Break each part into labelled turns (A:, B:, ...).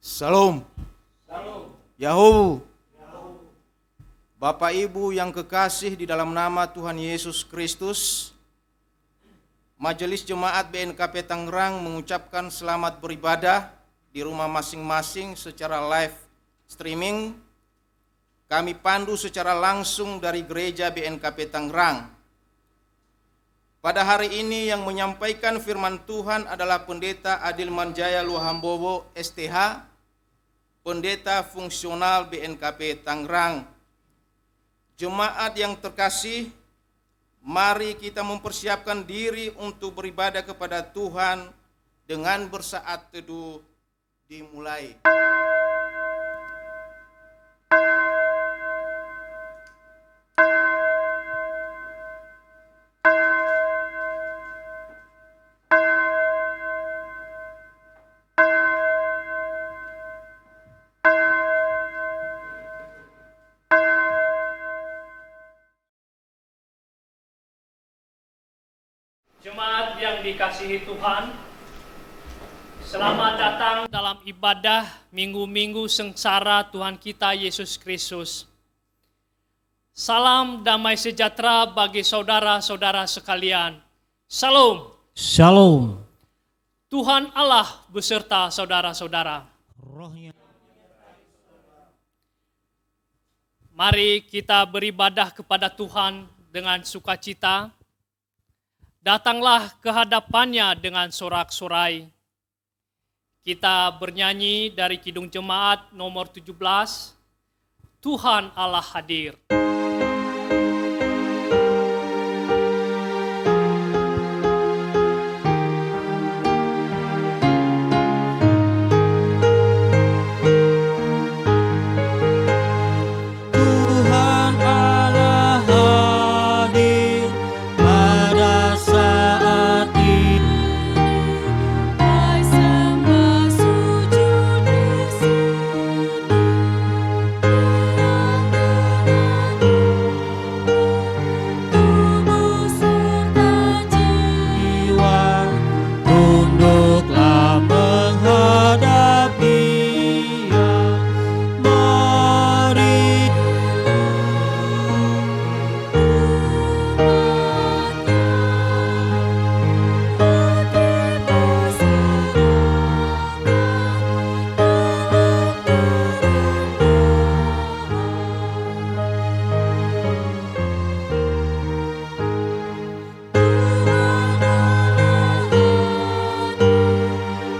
A: Salam. Yahoo. Bapak Ibu yang kekasih di dalam nama Tuhan Yesus Kristus, Majelis Jemaat BNKP Tangerang mengucapkan selamat beribadah di rumah masing-masing secara live streaming. Kami pandu secara langsung dari Gereja BNKP Tangerang. Pada hari ini yang menyampaikan firman Tuhan adalah Pendeta Adil Manjaya Luhambowo STH, Pendeta Fungsional BNKP Tangerang. Jemaat yang terkasih, mari kita mempersiapkan diri untuk beribadah kepada Tuhan dengan bersaat teduh dimulai.
B: Jemaat yang dikasihi Tuhan, selamat datang dalam ibadah minggu-minggu sengsara Tuhan kita Yesus Kristus. Salam damai sejahtera bagi saudara-saudara sekalian. Salam.
C: Shalom.
B: Tuhan Allah beserta saudara-saudara.
C: Rohnya.
B: Mari kita beribadah kepada Tuhan dengan sukacita. Datanglah ke hadapannya dengan sorak-sorai. Kita bernyanyi dari Kidung Jemaat nomor 17, Tuhan Allah hadir.
C: Tuhan Allah hadir pada saat ini.
D: Sembah sujud di sini. Tubuh serta jiwa
C: Tunduklah menghadap Dia. Mari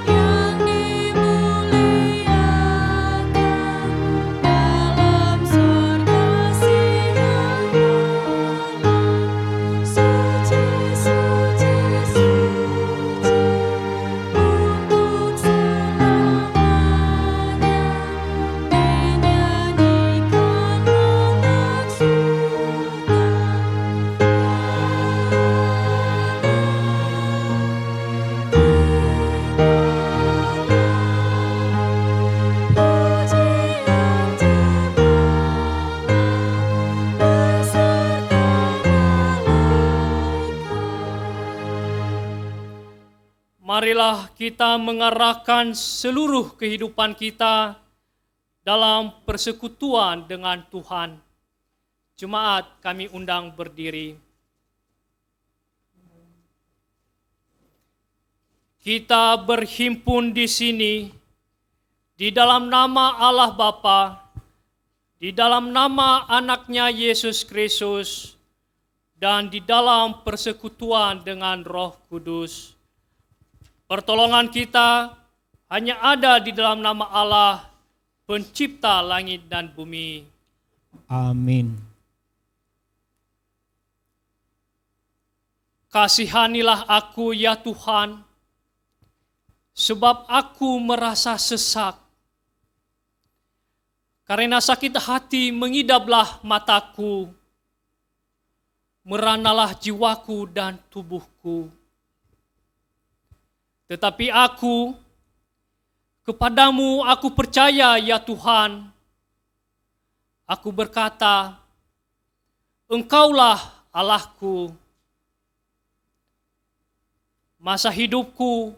D: yang dimuliakan dalam surga siang-malam. Suci, suci, suci untuk selamanya. Dinyanyikan anak surga. Pujian jemaat beserta malaikat.
B: Marilah kita mengarahkan seluruh kehidupan kita dalam persekutuan dengan Tuhan. Jemaat kami undang berdiri. Kita berhimpun di sini di dalam nama Allah Bapa, di dalam nama anaknya Yesus Kristus, dan di dalam persekutuan dengan Roh Kudus. Pertolongan kita hanya ada di dalam nama Allah, pencipta langit dan bumi.
C: Amin.
B: Kasihanilah aku ya Tuhan, sebab aku merasa sesak. Karena sakit hati mengidaplah mataku, meranalah jiwaku dan tubuhku. Tetapi kepadamu aku percaya ya Tuhan. Aku berkata, Engkaulah Allahku. Masa hidupku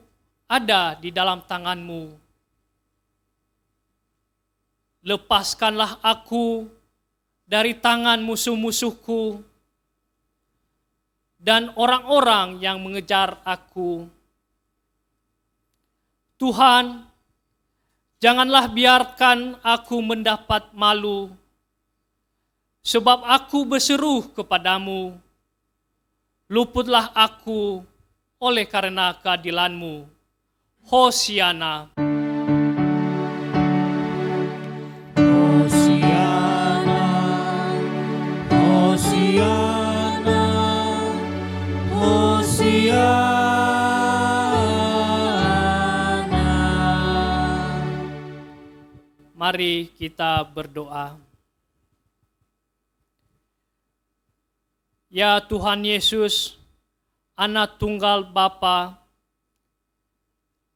B: ada di dalam tangan-Mu. lepaskanlah aku dari tangan musuh-musuhku dan orang-orang yang mengejar aku. Tuhan, janganlah biarkan aku mendapat malu, sebab aku berseru kepadamu. Luputlah aku oleh karena keadilan-Mu. Hosiana.
C: Hosiana, Hosiana, Hosiana.
B: Mari kita berdoa. Ya Tuhan Yesus, Anak Tunggal Bapa,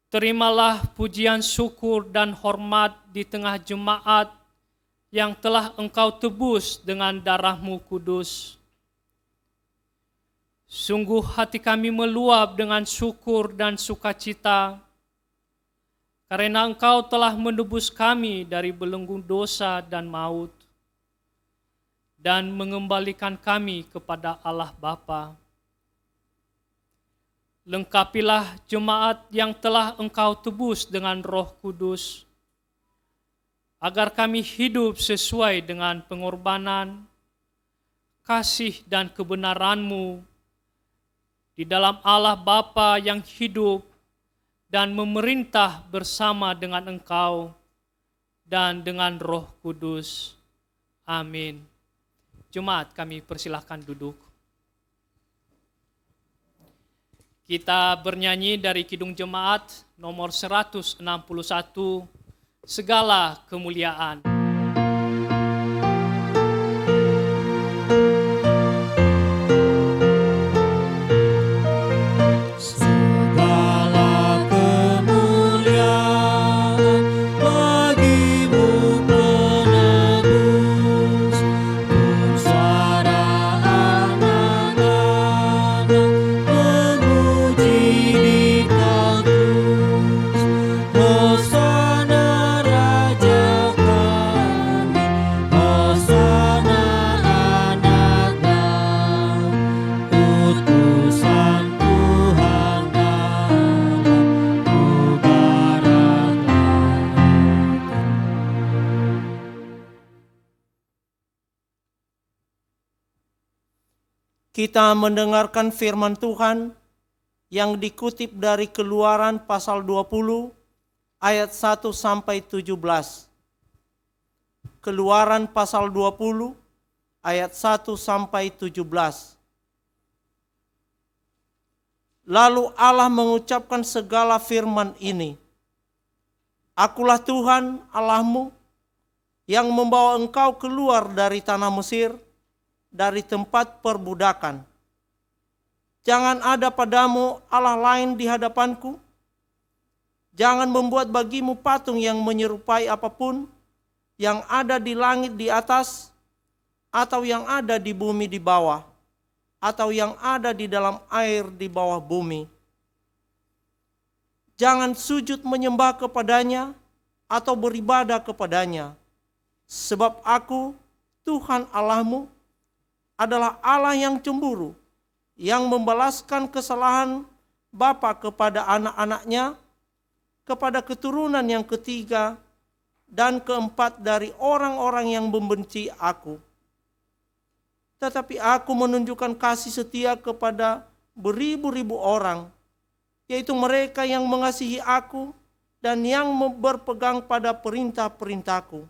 B: terimalah pujian syukur dan hormat di tengah jemaat yang telah Engkau tebus dengan darah-Mu kudus. Sungguh hati kami meluap dengan syukur dan sukacita, karena Engkau telah menebus kami dari belenggu dosa dan maut, dan mengembalikan kami kepada Allah Bapa. Lengkapilah jemaat yang telah Engkau tebus dengan Roh Kudus, agar kami hidup sesuai dengan pengorbanan, kasih dan kebenaran-Mu di dalam Allah Bapa yang hidup dan memerintah bersama dengan Engkau dan dengan Roh Kudus. Amin. Jemaat, kami persilahkan duduk. Kita bernyanyi dari Kidung Jemaat nomor 161, Segala Kemuliaan.
C: Segala kemuliaan bagi-Mu penebus, suara anak-anak memuji di kampus. Hosana Raja kami, Hosana anak Daud, utusan Tuhan dalam
A: Kita mendengarkan firman Tuhan yang dikutip dari Keluaran pasal 20 ayat 1 sampai 17. Keluaran pasal 20 ayat 1 sampai 17. Lalu Allah mengucapkan segala firman ini. Akulah Tuhan Allahmu yang membawa engkau keluar dari tanah Mesir, dari tempat perbudakan. Jangan ada padamu Allah lain di hadapanku. Jangan membuat bagimu patung yang menyerupai apapun yang ada di langit di atas, atau yang ada di bumi di bawah, atau yang ada di dalam air di bawah bumi. Jangan sujud menyembah kepadanya atau beribadah kepadanya, sebab aku, Tuhan Allahmu, adalah Allah yang cemburu, yang membalaskan kesalahan bapa kepada anak-anaknya, kepada keturunan yang ketiga dan keempat dari orang-orang yang membenci aku. Tetapi aku menunjukkan kasih setia kepada beribu-ribu orang, yaitu mereka yang mengasihi aku dan yang berpegang pada perintah-perintahku.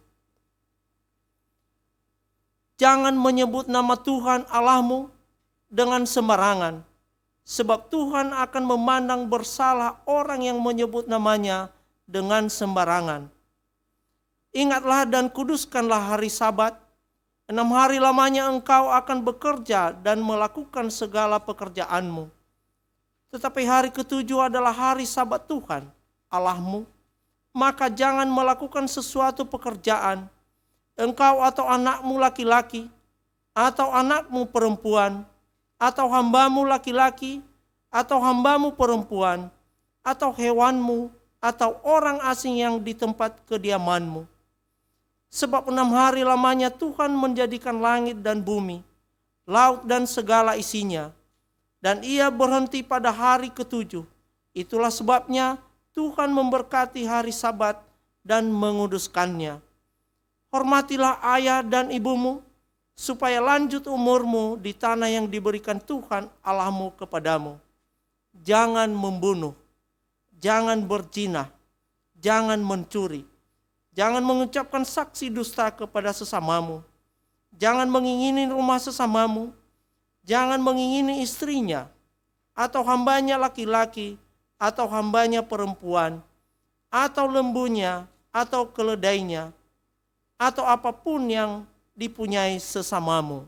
A: Jangan menyebut nama Tuhan Allahmu dengan sembarangan, sebab Tuhan akan memandang bersalah orang yang menyebut namanya dengan sembarangan. Ingatlah dan kuduskanlah hari Sabat. 6 hari lamanya engkau akan bekerja dan melakukan segala pekerjaanmu. Tetapi hari ketujuh adalah hari Sabat Tuhan Allahmu. Maka jangan melakukan sesuatu pekerjaan, engkau atau anakmu laki-laki, atau anakmu perempuan, atau hambamu laki-laki, atau hambamu perempuan, atau hewanmu, atau orang asing yang di tempat kediamanmu.
E: Sebab 6 hari lamanya Tuhan menjadikan langit dan bumi, laut dan segala isinya. Dan ia berhenti pada hari ke-7. Itulah sebabnya Tuhan memberkati hari Sabat dan menguduskannya. Hormatilah ayah dan ibumu, supaya lanjut umurmu di tanah yang diberikan Tuhan Allahmu kepadamu. Jangan membunuh, jangan berzina, jangan mencuri, jangan mengucapkan saksi dusta kepada sesamamu, jangan mengingini rumah sesamamu, jangan mengingini istrinya, atau hambanya laki-laki, atau hambanya perempuan, atau lembunya, atau keledainya, atau apapun yang dipunyai sesamamu.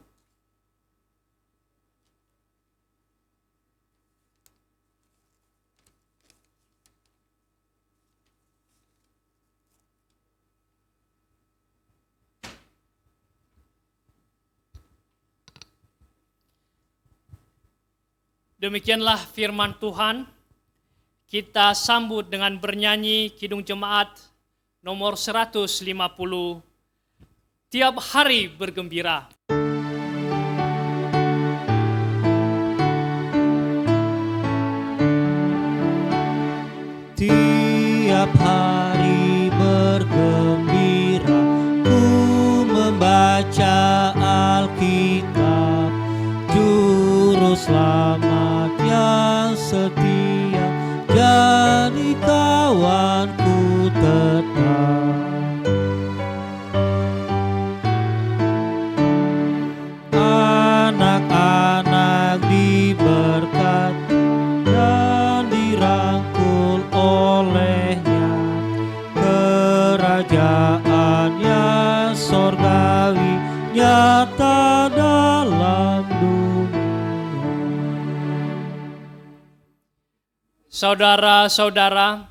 B: Demikianlah firman Tuhan. Kita sambut dengan bernyanyi Kidung Jemaat nomor 150. Tiap hari bergembira.
C: Tiap hari bergembira, ku membaca Alkitab, Juru Selamat yang setia, jadi kawanku tetap. Anak-anak diberkati dan dirangkul olehnya, kerajaannya sorgawi nyata dalam dunia.
B: Saudara-saudara,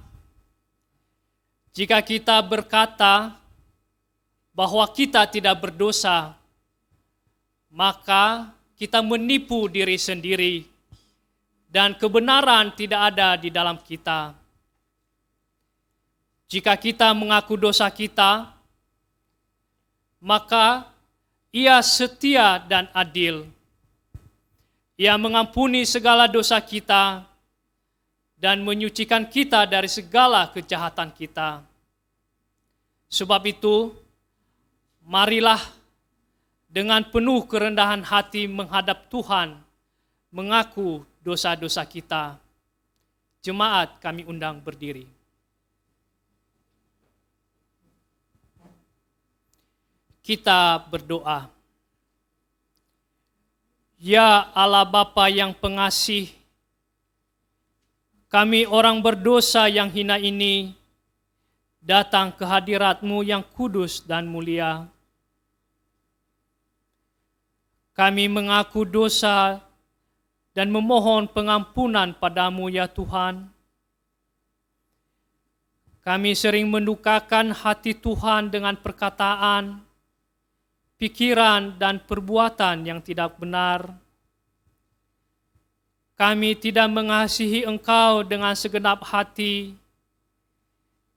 B: jika kita berkata bahwa kita tidak berdosa, maka kita menipu diri sendiri dan kebenaran tidak ada di dalam kita. Jika kita mengaku dosa kita, maka Ia setia dan adil. Ia mengampuni segala dosa kita dan menyucikan kita dari segala kejahatan kita. Sebab itu, marilah dengan penuh kerendahan hati menghadap Tuhan, mengaku dosa-dosa kita. Jemaat kami undang berdiri. Kita berdoa. Ya Allah Bapa yang pengasih, kami orang berdosa yang hina ini datang ke hadirat-Mu yang kudus dan mulia. Kami mengaku dosa dan memohon pengampunan padamu ya Tuhan. Kami sering mendukakan hati Tuhan dengan perkataan, pikiran dan perbuatan yang tidak benar. Kami tidak mengasihi Engkau dengan segenap hati,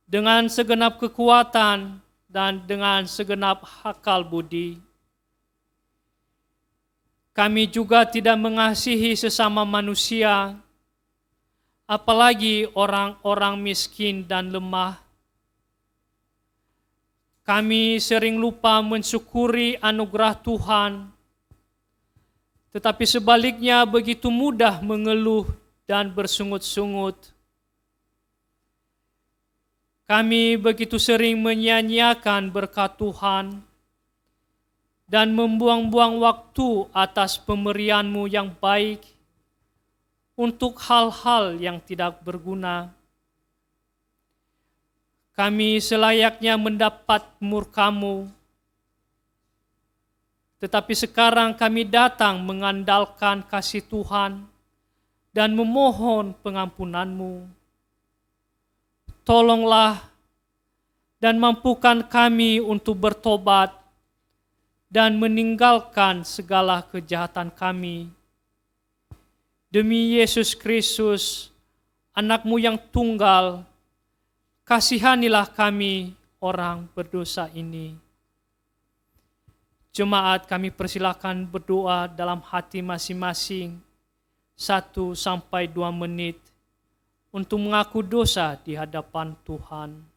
B: dengan segenap kekuatan dan dengan segenap akal budi. Kami juga tidak mengasihi sesama manusia, apalagi orang-orang miskin dan lemah. Kami sering lupa mensyukuri anugerah Tuhan, tetapi sebaliknya begitu mudah mengeluh dan bersungut-sungut. Kami begitu sering menyia-nyiakan berkat Tuhan dan membuang-buang waktu atas pemberian-Mu yang baik untuk hal-hal yang tidak berguna. Kami selayaknya mendapat murka-Mu, tetapi sekarang kami datang mengandalkan kasih Tuhan dan memohon pengampunan-Mu. Tolonglah dan mampukan kami untuk bertobat dan meninggalkan segala kejahatan kami. Demi Yesus Kristus, Anak-Mu yang tunggal, kasihanilah kami orang berdosa ini. Jemaat, kami persilakan berdoa dalam hati masing-masing 1 sampai 2 menit untuk mengaku dosa di hadapan Tuhan.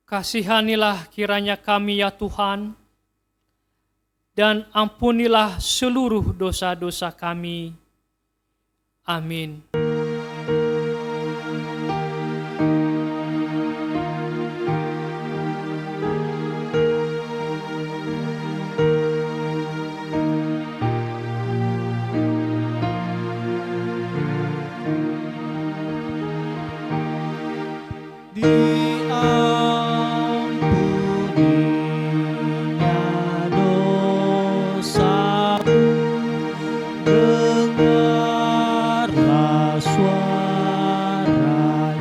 B: Kasihanilah kiranya kami ya Tuhan, dan ampunilah seluruh dosa-dosa kami. Amin.
C: Diampuninya dosaku, dengarlah suara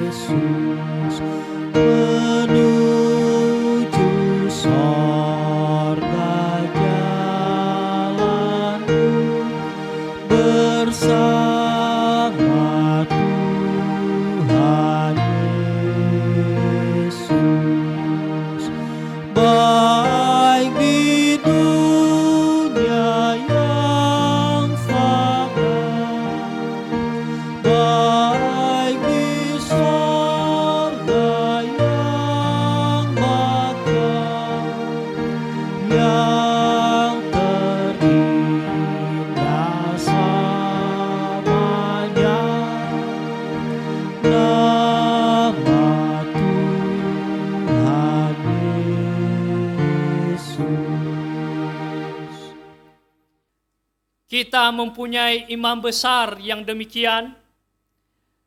C: Yesus menuju sorga jalanku bersama Tuhan Yesus, baik di dunia yang fana, baik di sorga yang bakal, yang terindah samanya, nama Tuhan Yesus.
B: Kita mempunyai imam besar yang demikian,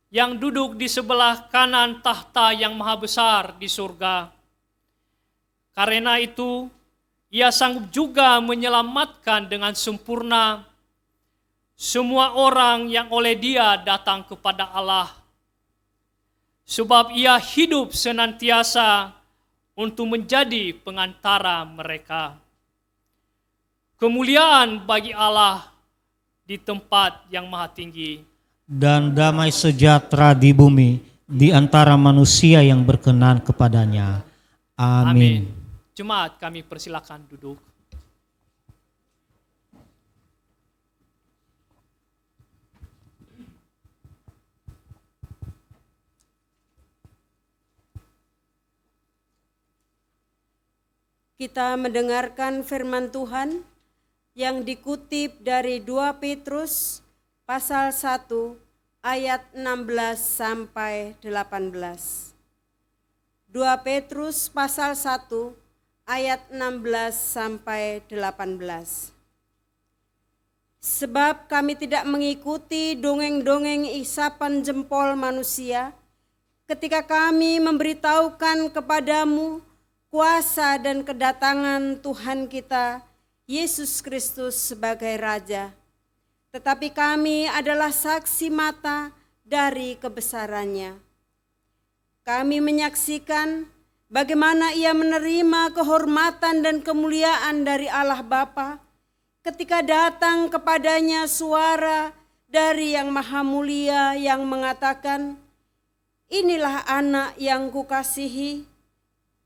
B: yang duduk di sebelah kanan tahta yang maha besar di surga. Karena itu, ia sanggup juga menyelamatkan dengan sempurna semua orang yang oleh Dia datang kepada Allah. Sebab Ia hidup senantiasa untuk menjadi pengantara mereka. Kemuliaan bagi Allah di tempat yang maha tinggi.
C: Dan damai sejahtera di bumi di antara manusia yang berkenan kepadanya. Amin.
B: Jemaat, kami persilakan duduk.
F: Kita mendengarkan firman Tuhan yang dikutip dari 2 Petrus pasal 1 ayat 16 sampai 18. 2 Petrus pasal 1 ayat 16 sampai 18. Sebab kami tidak mengikuti dongeng-dongeng isapan jempol manusia ketika kami memberitahukan kepadamu kuasa dan kedatangan Tuhan kita, Yesus Kristus sebagai Raja. Tetapi kami adalah saksi mata dari kebesarannya. Kami menyaksikan bagaimana Ia menerima kehormatan dan kemuliaan dari Allah Bapa ketika datang kepadanya suara dari Yang Maha Mulia yang mengatakan, "Inilah anak yang kukasihi,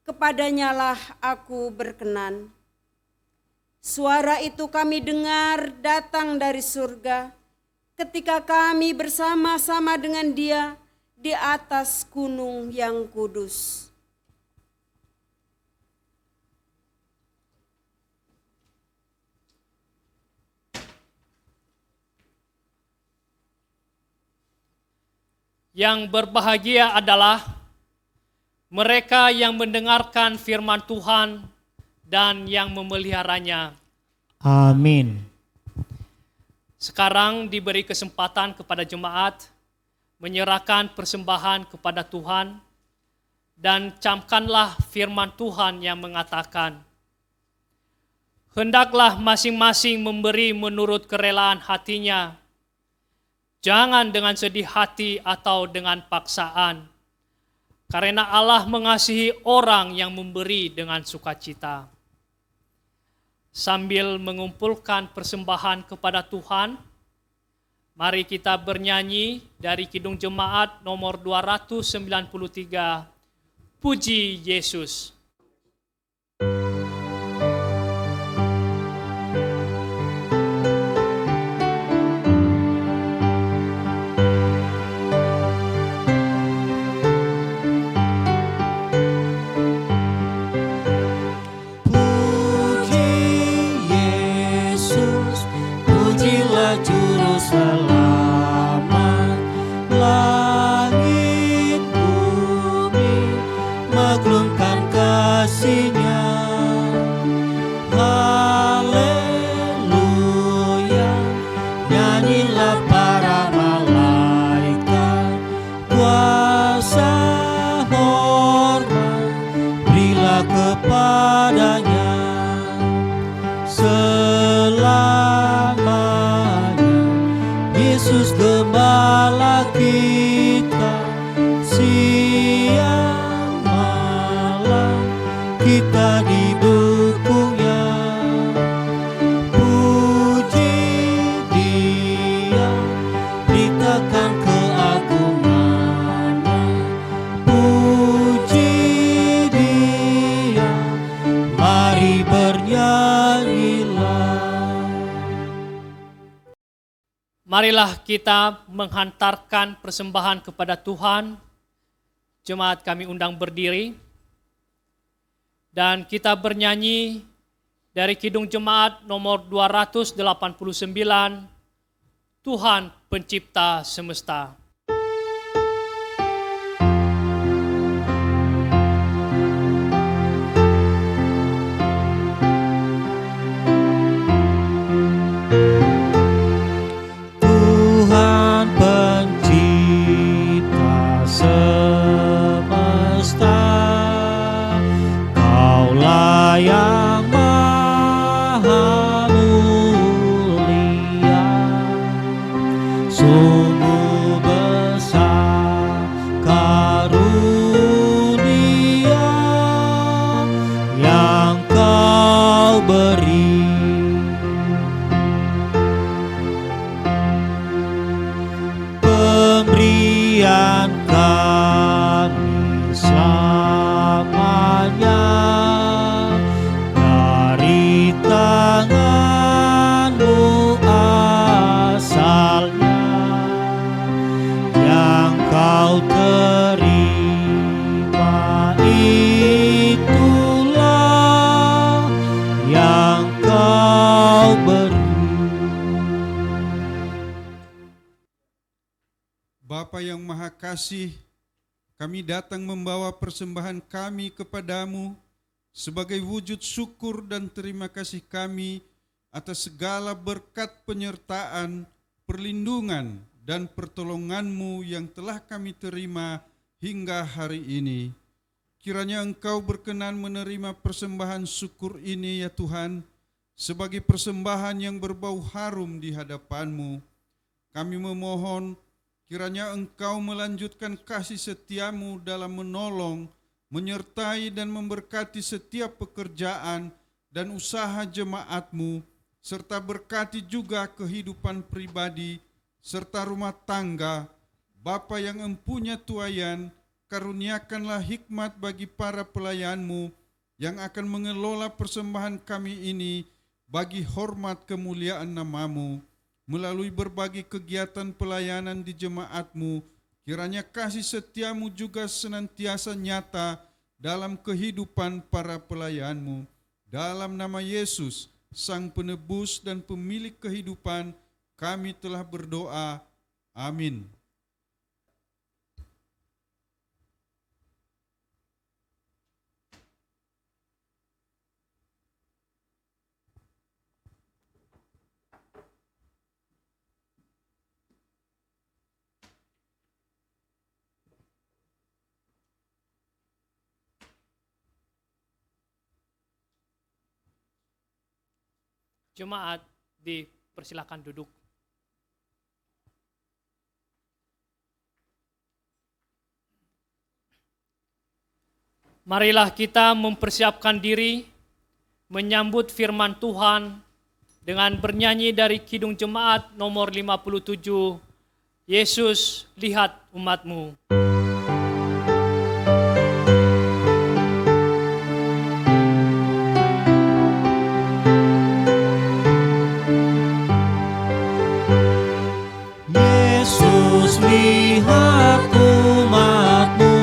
F: kepadanyalah aku berkenan." Suara itu kami dengar datang dari surga ketika kami bersama-sama dengan Dia di atas gunung yang kudus.
B: Yang berbahagia adalah mereka yang mendengarkan firman Tuhan dan yang memeliharanya.
C: Amin.
B: Sekarang diberi kesempatan kepada jemaat menyerahkan persembahan kepada Tuhan, dan camkanlah firman Tuhan yang mengatakan, hendaklah masing-masing memberi menurut kerelaan hatinya, jangan dengan sedih hati atau dengan paksaan, karena Allah mengasihi orang yang memberi dengan sukacita. Sambil mengumpulkan persembahan kepada Tuhan, mari kita bernyanyi dari Kidung Jemaat nomor 293, Puji Yesus.
C: Pujilah Juru Selamat, langit bumi maklumkan kasih-Nya. Haleluya, nyanyilah para malaikat, kuasa hormat berilah kepadanya. Selamanya Yesus Gembala kita, siang malam kita didukung-Nya. Puji Dia, beritakan keagungan-Nya. Puji Dia, mari bernyanyilah.
B: Marilah kita menghantarkan persembahan kepada Tuhan. Jemaat kami undang berdiri. Dan kita bernyanyi dari Kidung Jemaat nomor 289, Tuhan Pencipta Semesta.
C: Tuhan Pencipta semesta, Kaulah yang maha mulia. Sungguh besar karunia yang Kau beri. Pemberian kami selamanya dari tangan-Mu asalnya, yang Kau terima itulah yang Kau beri.
G: Bapa yang Maha Kasih, kami datang membawa persembahan kami kepadamu sebagai wujud syukur dan terima kasih kami atas segala berkat penyertaan, perlindungan, dan pertolongan-Mu yang telah kami terima hingga hari ini. Kiranya Engkau berkenan menerima persembahan syukur ini ya Tuhan, sebagai persembahan yang berbau harum di hadapan-Mu. Kami memohon kiranya Engkau melanjutkan kasih setia-Mu dalam menolong, menyertai dan memberkati setiap pekerjaan dan usaha jemaat-Mu, serta berkati juga kehidupan pribadi serta rumah tangga. Bapa yang empunya tuayan, karuniakanlah hikmat bagi para pelayan-Mu yang akan mengelola persembahan kami ini bagi hormat kemuliaan nama-Mu. Melalui berbagai kegiatan pelayanan di jemaat-Mu, kiranya kasih setia-Mu juga senantiasa nyata dalam kehidupan para pelayan-Mu. Dalam nama Yesus, Sang Penebus dan Pemilik kehidupan, kami telah berdoa. Amin.
B: Jemaat dipersilakan duduk. Marilah kita mempersiapkan diri menyambut firman Tuhan dengan bernyanyi dari Kidung Jemaat nomor 57, Yesus lihat umatmu.
C: Yesus lihat umatmu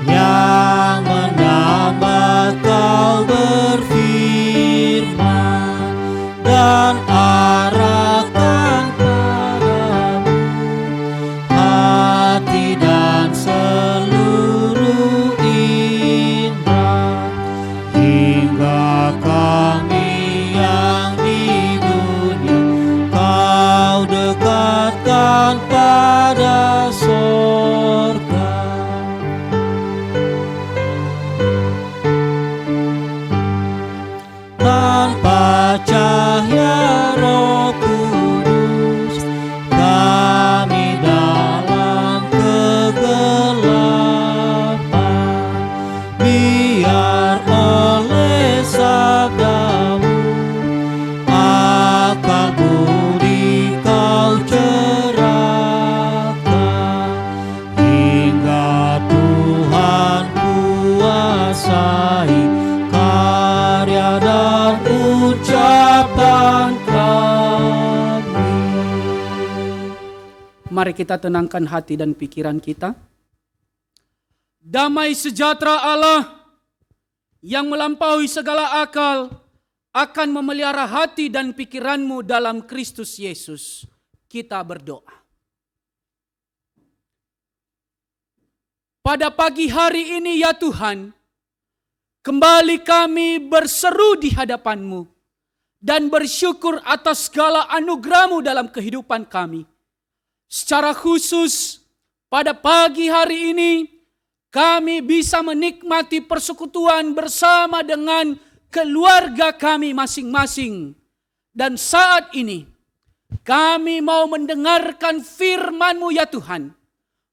C: yang mendapat kau berfirman dan arahkan padamu hati dan seluruh indera hingga kami yang di dunia kau dekatkan pada sorga. Tanpa cahaya Roh Kudus kami dalam kegelapan, biar oleh sabdamu akal budi kau cerahkan hingga Tuhan kuasai karya dan ucapan kami.
H: Mari kita tenangkan hati dan pikiran kita. Damai sejahtera Allah yang melampaui segala akal akan memelihara hati dan pikiranmu dalam Kristus Yesus. Kita berdoa. Pada pagi hari ini ya Tuhan, kembali kami berseru di hadapan-Mu dan bersyukur atas segala anugerah-Mu dalam kehidupan kami. Secara khusus, pada pagi hari ini, kami bisa menikmati persekutuan bersama dengan keluarga kami masing-masing. Dan saat ini, kami mau mendengarkan firman-Mu ya Tuhan.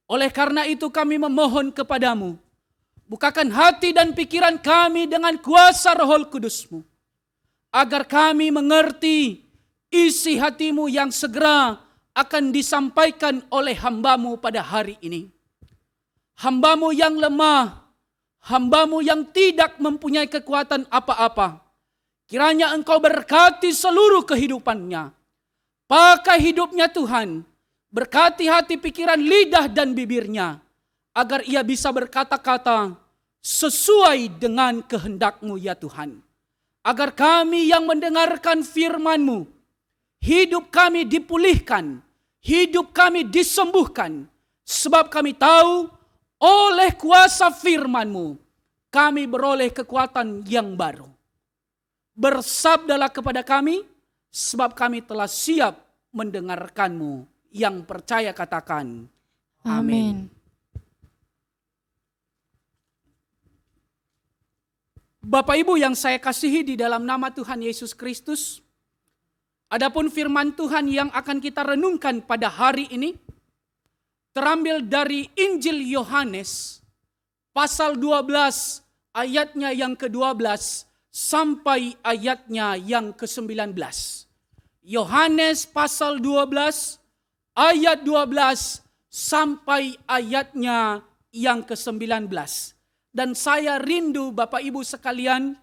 H: Oleh karena itu kami memohon kepadamu, bukakan hati dan pikiran kami dengan kuasa Roh Kudus-Mu, agar kami mengerti isi hati-Mu yang segera akan disampaikan oleh hamba-Mu pada hari ini. Hamba-Mu yang lemah, hamba-Mu yang tidak mempunyai kekuatan apa-apa. Kiranya Engkau berkati seluruh kehidupannya. Pakai hidupnya Tuhan, berkati hati, pikiran, lidah, dan bibirnya, agar ia bisa berkata-kata sesuai dengan kehendak-Mu ya Tuhan. Agar kami yang mendengarkan firman-Mu, hidup kami dipulihkan, hidup kami disembuhkan, sebab kami tahu oleh kuasa firman-Mu, kami beroleh kekuatan yang baru. Bersabdalah kepada kami, sebab kami telah siap mendengarkan-Mu. Yang percaya katakan, amin. Bapak Ibu yang saya kasihi di dalam nama Tuhan Yesus Kristus, adapun firman Tuhan yang akan kita renungkan pada hari ini, terambil dari Injil Yohanes pasal 12 ayatnya yang ke-12 sampai ayatnya yang ke-19. Yohanes pasal 12 ayat 12 sampai ayatnya yang ke-19. Dan saya rindu Bapak Ibu sekalian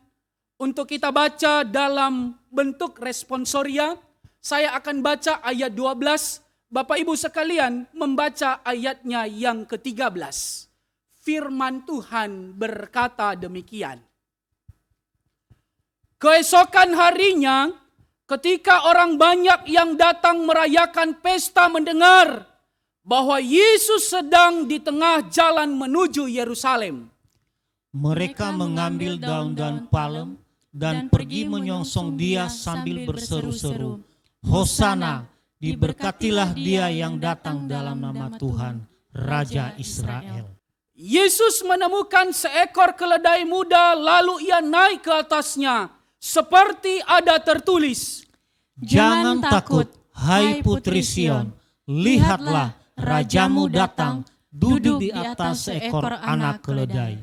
H: untuk kita baca dalam bentuk responsoria. Saya akan baca ayat 12. Bapak Ibu sekalian membaca ayatnya yang ke-13. Firman Tuhan berkata demikian. Keesokan harinya, ketika orang banyak yang datang merayakan pesta mendengar bahwa Yesus sedang di tengah jalan menuju Yerusalem,
C: Mereka mengambil daun-daun palem dan pergi menyongsong dia sambil berseru-seru, Hosana, diberkatilah dia yang datang dalam nama Tuhan, Raja Israel.
H: Yesus menemukan seekor keledai muda, lalu ia naik ke atasnya seperti ada tertulis,
C: Jangan takut, hai putri Sion, lihatlah rajamu datang, duduk di atas seekor anak keledai.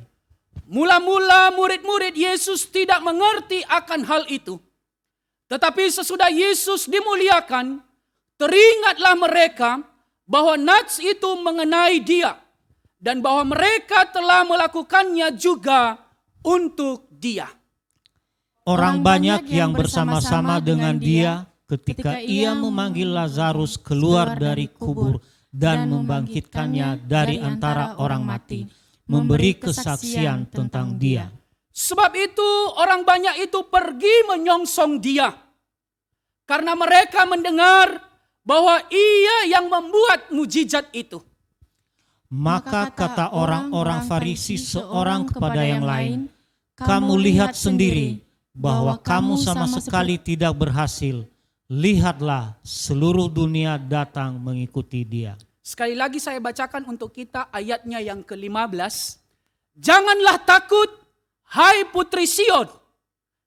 H: Mula-mula murid-murid Yesus tidak mengerti akan hal itu. Tetapi sesudah Yesus dimuliakan, teringatlah mereka bahwa nats itu mengenai dia dan bahwa mereka telah melakukannya juga untuk dia.
C: Orang banyak yang bersama-sama dengan dia ketika ia memanggil Lazarus keluar dari kubur dan membangkitkannya dari antara orang mati, memberi kesaksian tentang dia.
H: Sebab itu orang banyak itu pergi menyongsong dia. Karena mereka mendengar bahwa ia yang membuat mujizat itu.
C: Maka kata orang-orang Farisi seorang kepada yang lain, kamu lihat sendiri bahwa kamu sama sekali tidak berhasil. Lihatlah, seluruh dunia datang mengikuti dia.
H: Sekali lagi saya bacakan untuk kita ayatnya yang ke-15. Janganlah takut, hai putri Sion.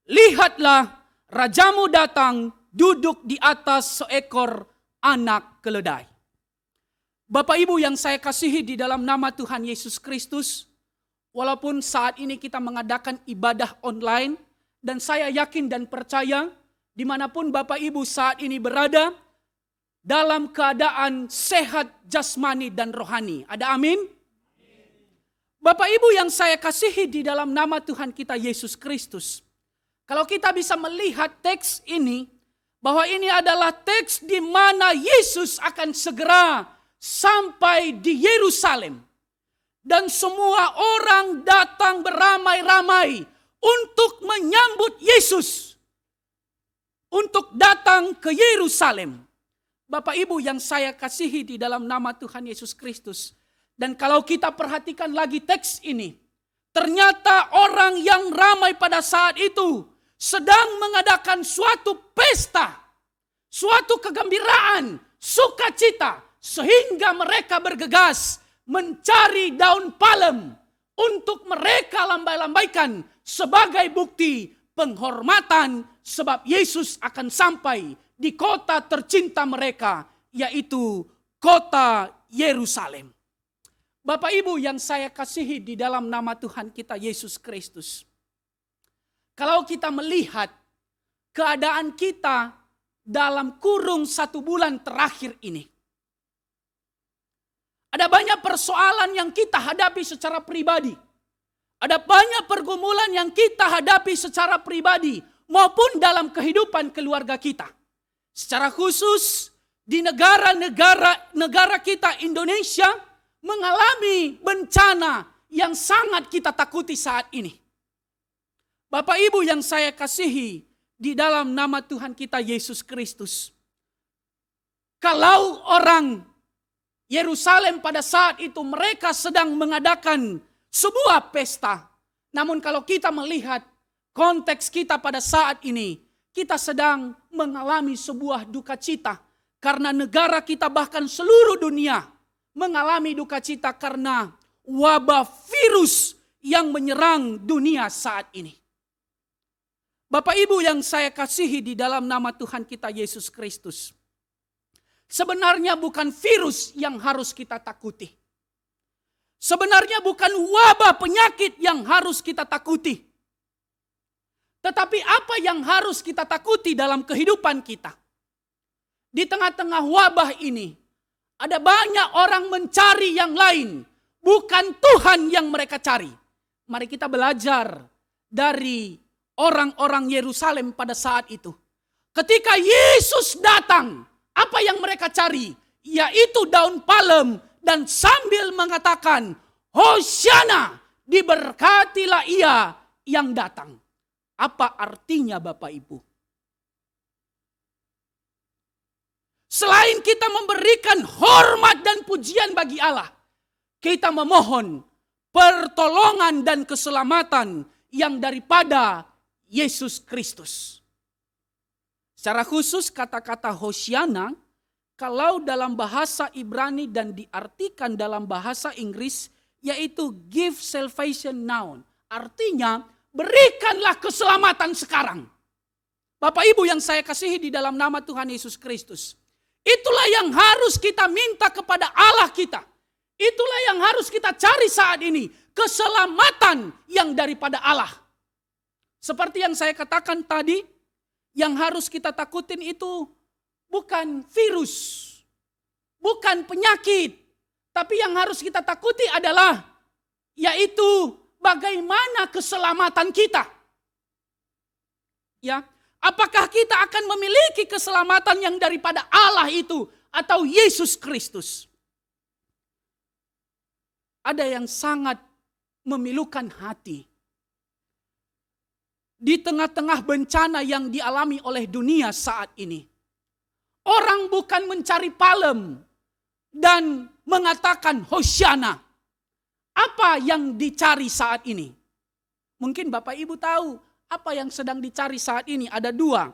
H: Lihatlah, rajamu datang duduk di atas seekor anak keledai. Bapak Ibu yang saya kasihi di dalam nama Tuhan Yesus Kristus, walaupun saat ini kita mengadakan ibadah online, dan saya yakin dan percaya dimanapun Bapak Ibu saat ini berada, dalam keadaan sehat jasmani dan rohani. Ada amin? Bapak Ibu yang saya kasihi di dalam nama Tuhan kita Yesus Kristus. Kalau kita bisa melihat teks ini, bahwa ini adalah teks di mana Yesus akan segera sampai di Yerusalem. Dan semua orang datang beramai-ramai untuk menyambut Yesus. Untuk datang ke Yerusalem. Bapak Ibu yang saya kasihi di dalam nama Tuhan Yesus Kristus. Dan kalau kita perhatikan lagi teks ini, ternyata orang yang ramai pada saat itu sedang mengadakan suatu pesta, suatu kegembiraan, sukacita, sehingga mereka bergegas mencari daun palem untuk mereka lambai-lambaikan sebagai bukti penghormatan sebab Yesus akan sampai di kota tercinta mereka, yaitu kota Yerusalem. Bapak Ibu yang saya kasihi di dalam nama Tuhan kita Yesus Kristus. Kalau kita melihat keadaan kita dalam kurung 1 bulan terakhir ini. Ada banyak persoalan yang kita hadapi secara pribadi. Ada banyak pergumulan yang kita hadapi secara pribadi maupun dalam kehidupan keluarga kita. Secara khusus di negara kita Indonesia mengalami bencana yang sangat kita takuti saat ini. Bapak Ibu yang saya kasihi di dalam nama Tuhan kita Yesus Kristus. Kalau orang Yerusalem pada saat itu mereka sedang mengadakan sebuah pesta. Namun kalau kita melihat konteks kita pada saat ini, kita sedang mengalami sebuah duka cita. Karena negara kita bahkan seluruh dunia mengalami duka cita karena wabah virus yang menyerang dunia saat ini. Bapak Ibu yang saya kasihi di dalam nama Tuhan kita Yesus Kristus. Sebenarnya bukan virus yang harus kita takuti. Sebenarnya bukan wabah penyakit yang harus kita takuti. Tetapi apa yang harus kita takuti dalam kehidupan kita? Di tengah-tengah wabah ini, ada banyak orang mencari yang lain. Bukan Tuhan yang mereka cari. Mari kita belajar dari orang-orang Yerusalem pada saat itu. Ketika Yesus datang, apa yang mereka cari? Yaitu daun palem dan sambil mengatakan, Hosiana, diberkatilah ia yang datang. Apa artinya Bapak Ibu? Selain kita memberikan hormat dan pujian bagi Allah, kita memohon pertolongan dan keselamatan yang daripada Yesus Kristus. Secara khusus kata-kata Hosiana, kalau dalam bahasa Ibrani dan diartikan dalam bahasa Inggris, yaitu give salvation now. Artinya, berikanlah keselamatan sekarang. Bapak Ibu yang saya kasihi di dalam nama Tuhan Yesus Kristus. Itulah yang harus kita minta kepada Allah kita. Itulah yang harus kita cari saat ini. Keselamatan yang daripada Allah. Seperti yang saya katakan tadi, yang harus kita takutin itu bukan virus, bukan penyakit. Tapi yang harus kita takuti adalah yaitu bagaimana keselamatan kita. Ya, apakah kita akan memiliki keselamatan yang daripada Allah itu atau Yesus Kristus? Ada yang sangat memilukan hati. Di tengah-tengah bencana yang dialami oleh dunia saat ini. Orang bukan mencari palem dan mengatakan Hosiana. Apa yang dicari saat ini? Mungkin Bapak Ibu tahu apa yang sedang dicari saat ini. Ada dua,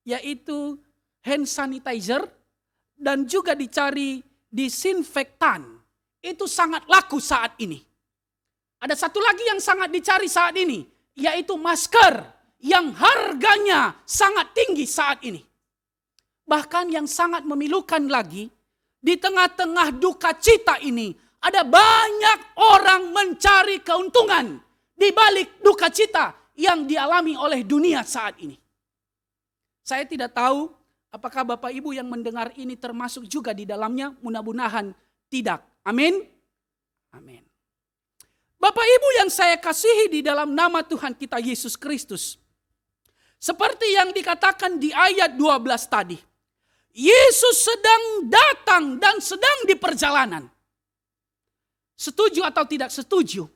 H: yaitu hand sanitizer dan juga dicari disinfektan. Itu sangat laku saat ini. Ada satu lagi yang sangat dicari saat ini, yaitu masker yang harganya sangat tinggi saat ini. Bahkan yang sangat memilukan lagi, di tengah-tengah duka cita ini, ada banyak orang mencari keuntungan di balik duka cita yang dialami oleh dunia saat ini. Saya tidak tahu apakah Bapak Ibu yang mendengar ini termasuk juga di dalamnya, mudah-mudahan tidak. Amin. Amin. Bapak Ibu yang saya kasihi di dalam nama Tuhan kita Yesus Kristus. Seperti yang dikatakan di ayat 12 tadi. Yesus sedang datang dan sedang di perjalanan. Setuju atau tidak setuju?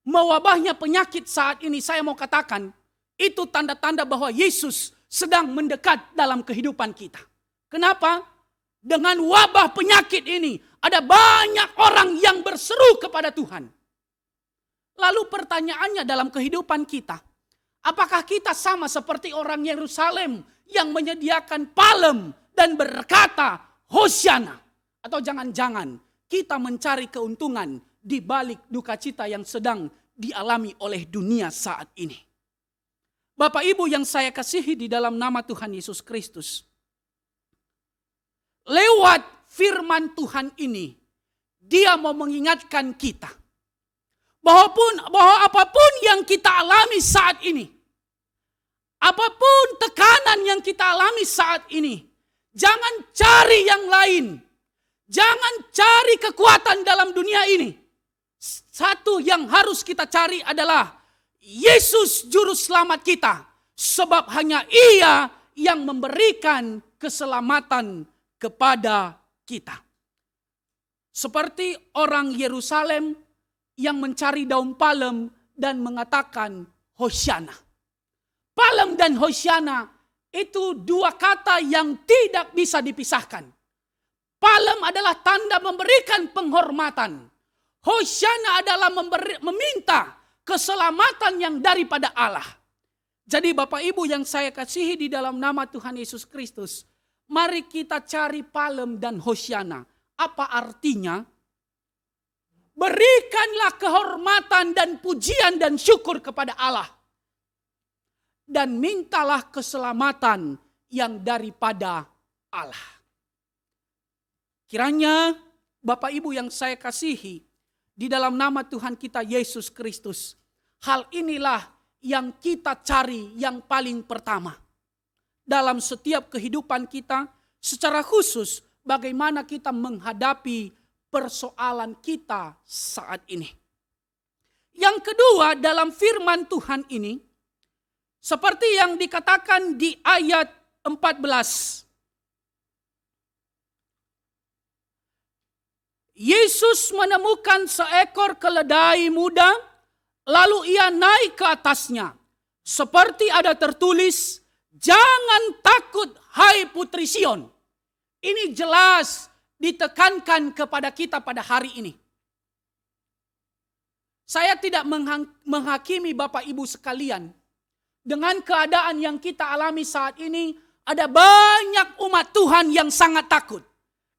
H: Mewabahnya penyakit saat ini saya mau katakan. Itu tanda-tanda bahwa Yesus sedang mendekat dalam kehidupan kita. Kenapa? Dengan wabah penyakit ini ada banyak orang yang berseru kepada Tuhan. Lalu pertanyaannya dalam kehidupan kita, apakah kita sama seperti orang Yerusalem yang menyediakan palem dan berkata Hosiana? Atau jangan-jangan kita mencari keuntungan di balik duka cita yang sedang dialami oleh dunia saat ini. Bapak Ibu yang saya kasihi di dalam nama Tuhan Yesus Kristus. Lewat firman Tuhan ini, dia mau mengingatkan kita bahwa apapun yang kita alami saat ini, apapun tekanan yang kita alami saat ini, jangan cari yang lain, jangan cari kekuatan dalam dunia ini. Satu yang harus kita cari adalah Yesus Juru Selamat kita, sebab hanya Ia yang memberikan keselamatan kepada kita. Seperti orang Yerusalem yang mencari daun palem dan mengatakan Hosiana. Palem dan Hosiana itu dua kata yang tidak bisa dipisahkan. Palem adalah tanda memberikan penghormatan. Hosiana adalah meminta keselamatan yang daripada Allah. Jadi Bapak Ibu yang saya kasihi di dalam nama Tuhan Yesus Kristus, mari kita cari palem dan Hosiana. Apa artinya? Berikanlah kehormatan dan pujian dan syukur kepada Allah. Dan mintalah keselamatan yang daripada Allah. Kiranya Bapak Ibu yang saya kasihi, di dalam nama Tuhan kita Yesus Kristus, hal inilah yang kita cari yang paling pertama. Dalam setiap kehidupan kita, secara khusus bagaimana kita menghadapi persoalan kita saat ini. Yang kedua, dalam firman Tuhan ini, seperti yang dikatakan di ayat 14. Yesus menemukan seekor keledai muda, lalu ia naik ke atasnya. Seperti ada tertulis, jangan takut hai putri Sion. Ini jelas ditekankan kepada kita pada hari ini. Saya tidak menghakimi Bapak Ibu sekalian. Dengan keadaan yang kita alami saat ini, ada banyak umat Tuhan yang sangat takut.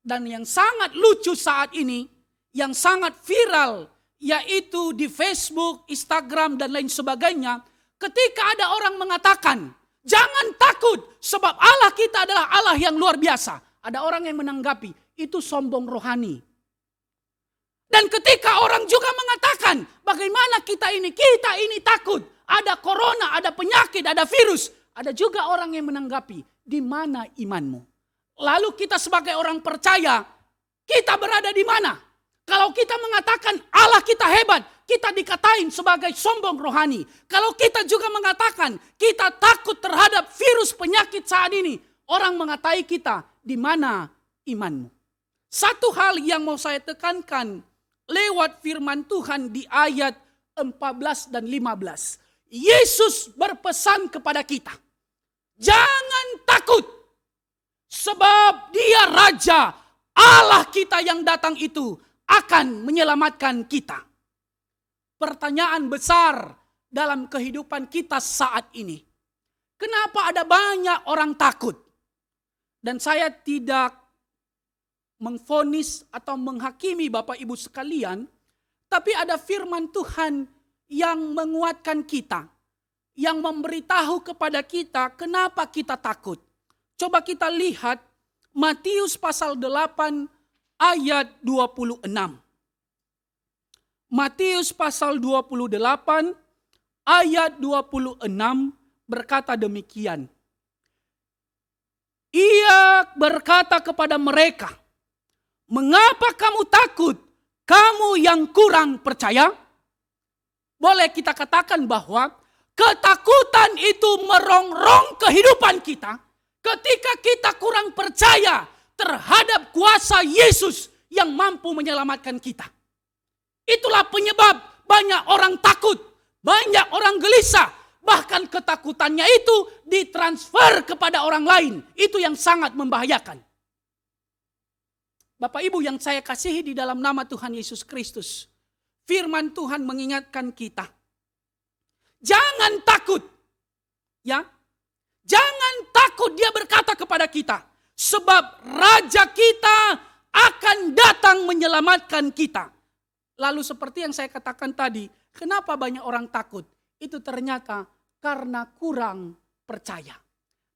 H: Dan yang sangat lucu saat ini, yang sangat viral, yaitu di Facebook, Instagram, dan lain sebagainya, ketika ada orang mengatakan, Jangan takut, sebab Allah kita adalah Allah yang luar biasa. Ada orang yang menanggapi, itu sombong rohani. Dan ketika orang juga mengatakan, bagaimana kita ini takut. Ada corona, ada penyakit, ada virus. Ada juga orang yang menanggapi, di mana imanmu? Lalu kita sebagai orang percaya, kita berada di mana? Kalau kita mengatakan Allah kita hebat, kita dikatain sebagai sombong rohani. Kalau kita juga mengatakan kita takut terhadap virus penyakit saat ini, orang mengatai kita, di mana imanmu? Satu hal yang mau saya tekankan lewat firman Tuhan di ayat 14 dan 15. Yesus berpesan kepada kita, jangan takut, sebab Dia Raja, Allah kita yang datang itu akan menyelamatkan kita. Pertanyaan besar dalam kehidupan kita saat ini, kenapa ada banyak orang takut? Dan saya tidak mengvonis atau menghakimi Bapak Ibu sekalian, tapi ada firman Tuhan yang menguatkan kita, yang memberitahu kepada kita kenapa kita takut. Coba kita lihat Matius pasal 8 ayat 26. Matius pasal 28 ayat 26 berkata demikian. Ia berkata kepada mereka, mengapa kamu takut, kamu yang kurang percaya? Boleh kita katakan bahwa ketakutan itu merongrong kehidupan kita ketika kita kurang percaya terhadap kuasa Yesus yang mampu menyelamatkan kita. Itulah penyebab banyak orang takut, banyak orang gelisah, bahkan ketakutannya itu ditransfer kepada orang lain. Itu yang sangat membahayakan. Bapak Ibu yang saya kasihi di dalam nama Tuhan Yesus Kristus, firman Tuhan mengingatkan kita, jangan takut. Ya, jangan takut, Dia berkata kepada kita, sebab Raja kita akan datang menyelamatkan kita. Lalu seperti yang saya katakan tadi, kenapa banyak orang takut? Itu ternyata karena kurang percaya.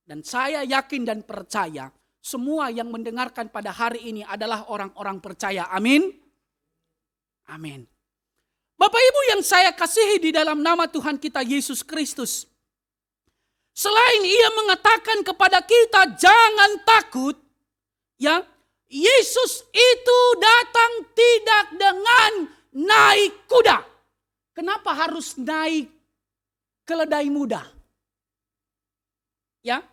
H: Dan saya yakin dan percaya, semua yang mendengarkan pada hari ini adalah orang-orang percaya. Amin. Amin. Bapak Ibu yang saya kasihi di dalam nama Tuhan kita Yesus Kristus, selain Ia mengatakan kepada kita jangan takut, ya, Yesus itu datang tidak dengan naik kuda. Kenapa harus naik keledai muda? Ya,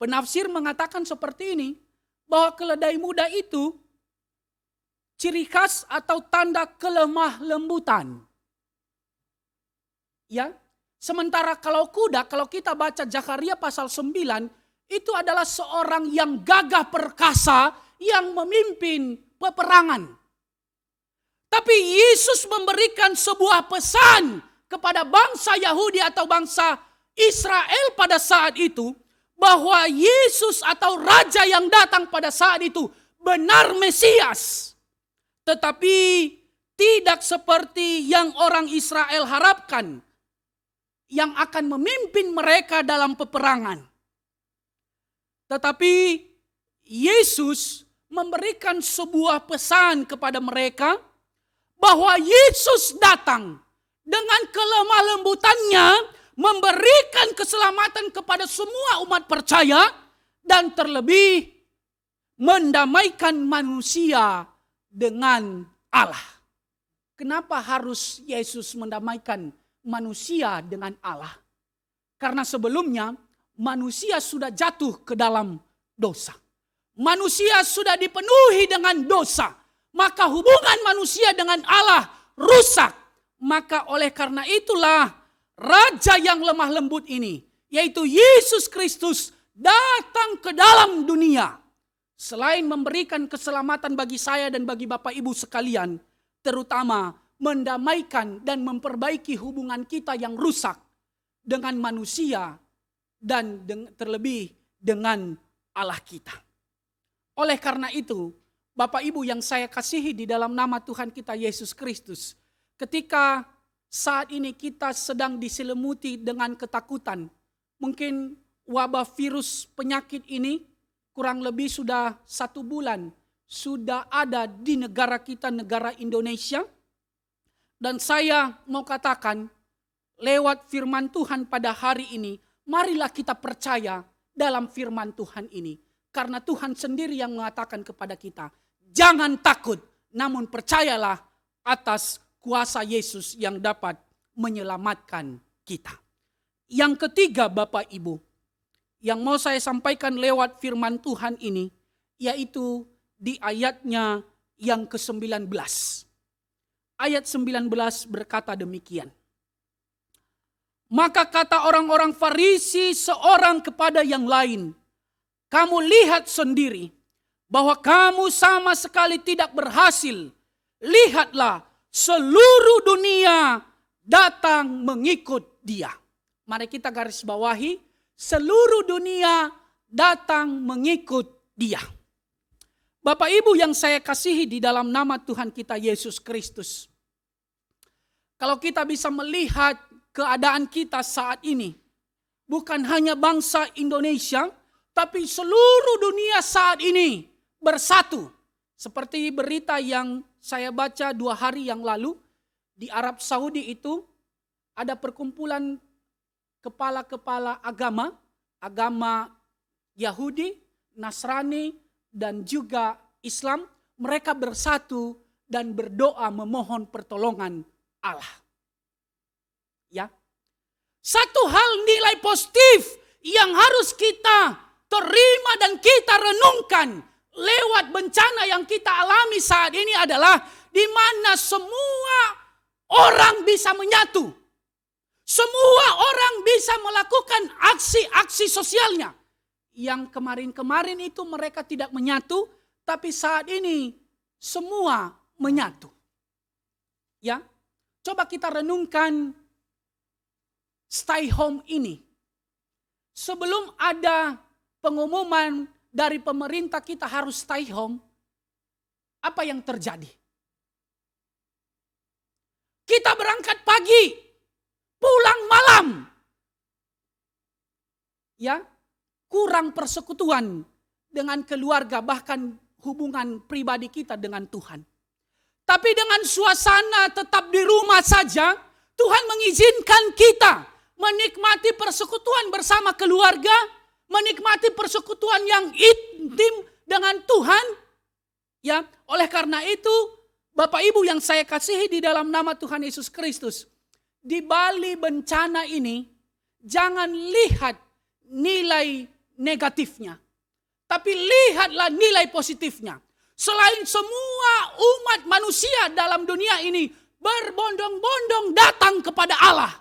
H: penafsir mengatakan seperti ini, bahwa keledai muda itu ciri khas atau tanda kelemah lembutan. Ya, sementara kalau kuda, kalau kita baca Zakaria pasal 9, itu adalah seorang yang gagah perkasa yang memimpin peperangan. Tapi Yesus memberikan sebuah pesan kepada bangsa Yahudi atau bangsa Israel pada saat itu, bahwa Yesus atau Raja yang datang pada saat itu benar Mesias. Tetapi tidak seperti yang orang Israel harapkan, yang akan memimpin mereka dalam peperangan. Tetapi Yesus memberikan sebuah pesan kepada mereka bahwa Yesus datang dengan kelemah lembutannya memberikan keselamatan kepada semua umat percaya dan terlebih mendamaikan manusia dengan Allah. Kenapa harus Yesus mendamaikan manusia dengan Allah? Karena sebelumnya manusia sudah jatuh ke dalam dosa. Manusia sudah dipenuhi dengan dosa. Maka hubungan manusia dengan Allah rusak. Maka oleh karena itulah Raja yang lemah lembut ini, yaitu Yesus Kristus, datang ke dalam dunia. Selain memberikan keselamatan bagi saya dan bagi Bapak Ibu sekalian, terutama mendamaikan dan memperbaiki hubungan kita yang rusak dengan manusia dan terlebih dengan Allah kita. Oleh karena itu, Bapak Ibu yang saya kasihi di dalam nama Tuhan kita Yesus Kristus, ketika saat ini kita sedang diselimuti dengan ketakutan, mungkin wabah virus penyakit ini kurang lebih sudah 1 bulan sudah ada di negara kita, negara Indonesia. Dan saya mau katakan lewat firman Tuhan pada hari ini, marilah kita percaya dalam firman Tuhan ini. Karena Tuhan sendiri yang mengatakan kepada kita, jangan takut, namun percayalah atas kuasa Yesus yang dapat menyelamatkan kita. Yang ketiga Bapak Ibu, yang mau saya sampaikan lewat firman Tuhan ini, yaitu di ayatnya yang ke-19. Ayat 19 berkata demikian. Maka kata orang-orang Farisi seorang kepada yang lain, kamu lihat sendiri bahwa kamu sama sekali tidak berhasil. Lihatlah, seluruh dunia datang mengikut dia. Mari kita garis bawahi, seluruh dunia datang mengikut dia. Bapak Ibu yang saya kasihi di dalam nama Tuhan kita Yesus Kristus. Kalau kita bisa melihat keadaan kita saat ini, bukan hanya bangsa Indonesia, tapi seluruh dunia saat ini bersatu. Seperti berita yang saya baca 2 hari yang lalu, di Arab Saudi itu ada perkumpulan kepala-kepala agama Yahudi, Nasrani, dan juga Islam. Mereka bersatu dan berdoa memohon pertolongan Allah. Ya, satu hal nilai positif yang harus kita terima dan kita renungkan lewat bencana yang kita alami saat ini adalah di mana semua orang bisa menyatu. Semua orang bisa melakukan aksi-aksi sosialnya. Yang kemarin-kemarin itu mereka tidak menyatu, tapi saat ini semua menyatu. Ya, coba kita renungkan stay home ini. Sebelum ada pengumuman dari pemerintah kita harus stay home, apa yang terjadi? Kita berangkat pagi, pulang malam. Ya, kurang persekutuan dengan keluarga, bahkan hubungan pribadi kita dengan Tuhan. Tapi dengan suasana tetap di rumah saja, Tuhan mengizinkan kita menikmati persekutuan bersama keluarga, menikmati persekutuan yang intim dengan Tuhan. Ya, oleh karena itu, Bapak Ibu yang saya kasihi di dalam nama Tuhan Yesus Kristus, di balik bencana ini, jangan lihat nilai negatifnya, tapi lihatlah nilai positifnya. Selain semua umat manusia dalam dunia ini berbondong-bondong datang kepada Allah,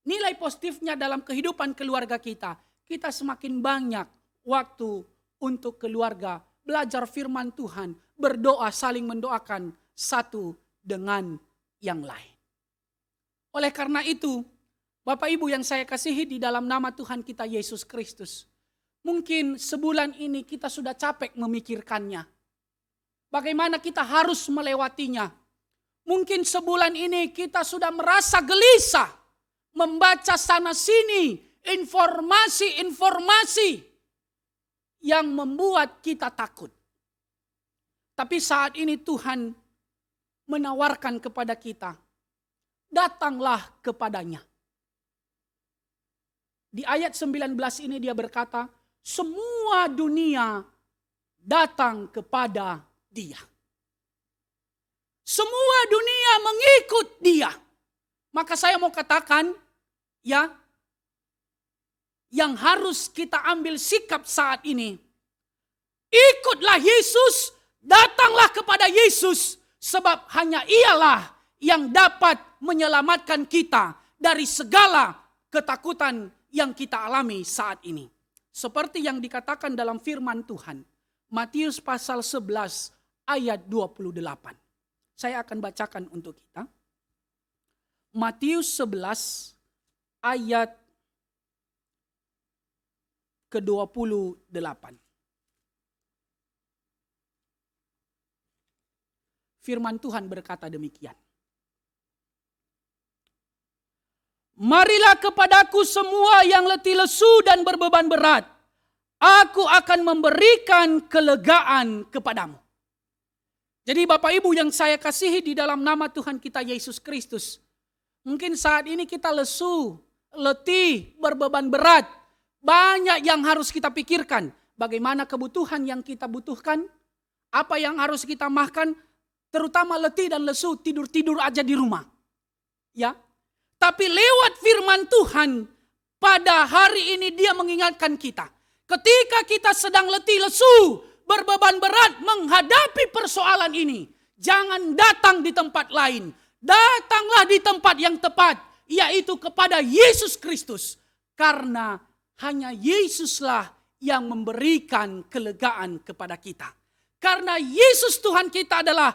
H: nilai positifnya dalam kehidupan keluarga kita, kita semakin banyak waktu untuk keluarga, belajar firman Tuhan, berdoa, saling mendoakan satu dengan yang lain. Oleh karena itu, Bapak Ibu yang saya kasihi di dalam nama Tuhan kita Yesus Kristus, mungkin sebulan ini kita sudah capek memikirkannya. Bagaimana kita harus melewatinya. Mungkin sebulan ini kita sudah merasa gelisah, membaca sana sini informasi-informasi yang membuat kita takut. Tapi saat ini Tuhan menawarkan kepada kita, datanglah kepadanya. Di ayat 19 ini dia berkata, semua dunia datang kepada dia. Semua dunia mengikut dia. Maka saya mau katakan, ya, yang harus kita ambil sikap saat ini, ikutlah Yesus, datanglah kepada Yesus, sebab hanya Ialah yang dapat menyelamatkan kita dari segala ketakutan yang kita alami saat ini. Seperti yang dikatakan dalam firman Tuhan, Matius pasal 11 ayat 28. Saya akan bacakan untuk kita. Matius 11 ayat ke-28. Firman Tuhan berkata demikian. marilah kepadaku semua yang letih lesu dan berbeban berat. Aku akan memberikan kelegaan kepadamu. Jadi Bapak Ibu yang saya kasihi di dalam nama Tuhan kita Yesus Kristus. Mungkin saat ini kita lesu, letih, berbeban berat. Banyak yang harus kita pikirkan. Bagaimana kebutuhan yang kita butuhkan. Apa yang harus kita makan. Terutama letih dan lesu, tidur-tidur aja di rumah. Ya. Tapi lewat firman Tuhan, pada hari ini dia mengingatkan kita. Ketika kita sedang letih lesu, berbeban berat menghadapi persoalan ini, jangan datang di tempat lain. Datanglah di tempat yang tepat, yaitu kepada Yesus Kristus. Karena hanya Yesuslah yang memberikan kelegaan kepada kita. Karena Yesus Tuhan kita adalah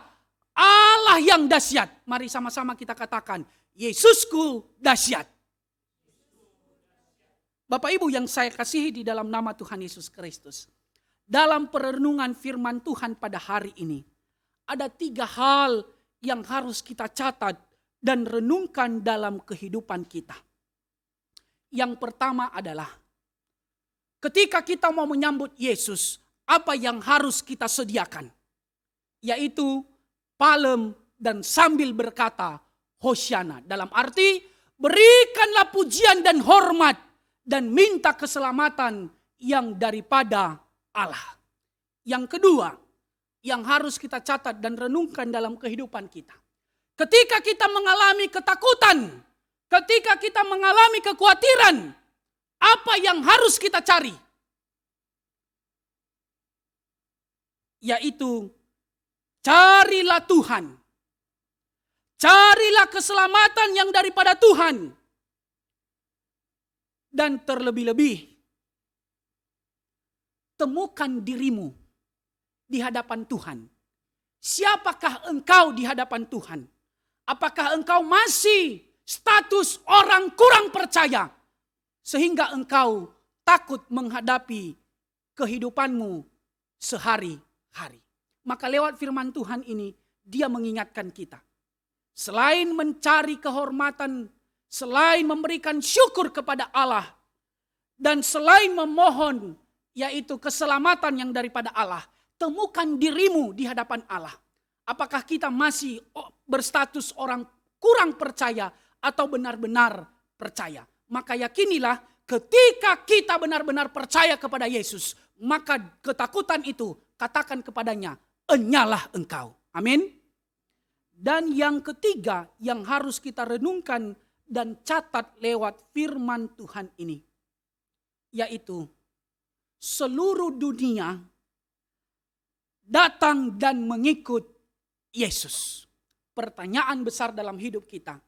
H: Allah yang dahsyat. Mari sama-sama kita katakan, Yesusku dahsyat. Bapak Ibu yang saya kasihi di dalam nama Tuhan Yesus Kristus. Dalam perenungan firman Tuhan pada hari ini, ada 3 hal yang harus kita catat dan renungkan dalam kehidupan kita. Yang pertama adalah, ketika kita mau menyambut Yesus, apa yang harus kita sediakan? Yaitu palem dan sambil berkata, Hosiana. Dalam arti, berikanlah pujian dan hormat dan minta keselamatan yang daripada Allah. Yang kedua, yang harus kita catat dan renungkan dalam kehidupan kita. Ketika kita mengalami ketakutan, ketika kita mengalami kekhawatiran, apa yang harus kita cari? Yaitu, carilah Tuhan. Carilah keselamatan yang daripada Tuhan. Dan terlebih-lebih, temukan dirimu di hadapan Tuhan. Siapakah engkau di hadapan Tuhan? Apakah engkau masih status orang kurang percaya? Sehingga engkau takut menghadapi kehidupanmu sehari-hari. Maka lewat firman Tuhan ini, dia mengingatkan kita. Selain mencari kehormatan, selain memberikan syukur kepada Allah, dan selain memohon yaitu keselamatan yang daripada Allah, temukan dirimu di hadapan Allah. Apakah kita masih berstatus orang kurang percaya atau benar-benar percaya? Maka yakinilah ketika kita benar-benar percaya kepada Yesus, maka ketakutan itu katakan kepadanya, enyalah engkau. Amin. Dan yang ketiga yang harus kita renungkan dan catat lewat firman Tuhan ini, yaitu seluruh dunia datang dan mengikut Yesus. Pertanyaan besar dalam hidup kita,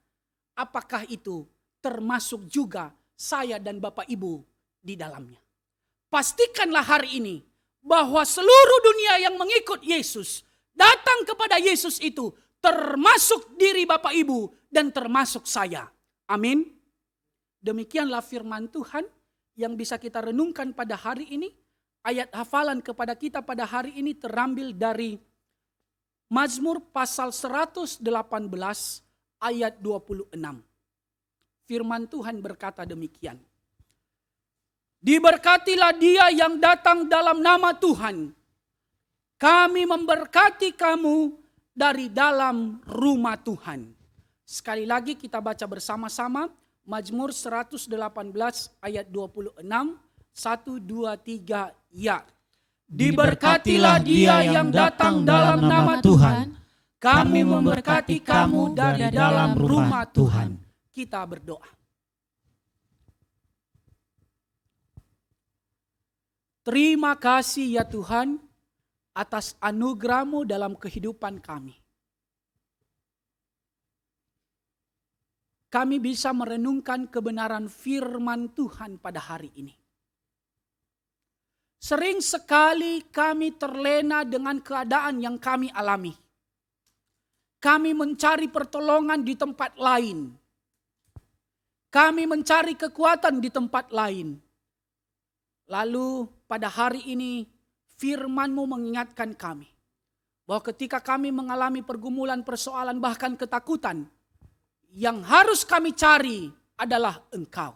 H: apakah itu termasuk juga saya dan Bapak Ibu di dalamnya? Pastikanlah hari ini bahwa seluruh dunia yang mengikut Yesus, datang kepada Yesus itu, termasuk diri Bapak Ibu dan termasuk saya. Amin. Demikianlah firman Tuhan yang bisa kita renungkan pada hari ini. Ayat hafalan kepada kita pada hari ini terambil dari Mazmur pasal 118 ayat 26. Firman Tuhan berkata demikian. Diberkatilah dia yang datang dalam nama Tuhan. Kami memberkati kamu dari dalam rumah Tuhan. Sekali lagi kita baca bersama-sama Mazmur 118 ayat 26, 1, 2, 3, ya. Diberkatilah dia yang datang dalam nama Tuhan. Kami memberkati kamu dari dalam rumah Tuhan. Kita berdoa. Terima kasih ya Tuhan atas anugerah-Mu dalam kehidupan kami. Kami bisa merenungkan kebenaran firman Tuhan pada hari ini. Sering sekali kami terlena dengan keadaan yang kami alami. Kami mencari pertolongan di tempat lain. Kami mencari kekuatan di tempat lain. Lalu pada hari ini firman-Mu mengingatkan kami bahwa ketika kami mengalami pergumulan, persoalan, bahkan ketakutan, yang harus kami cari adalah Engkau.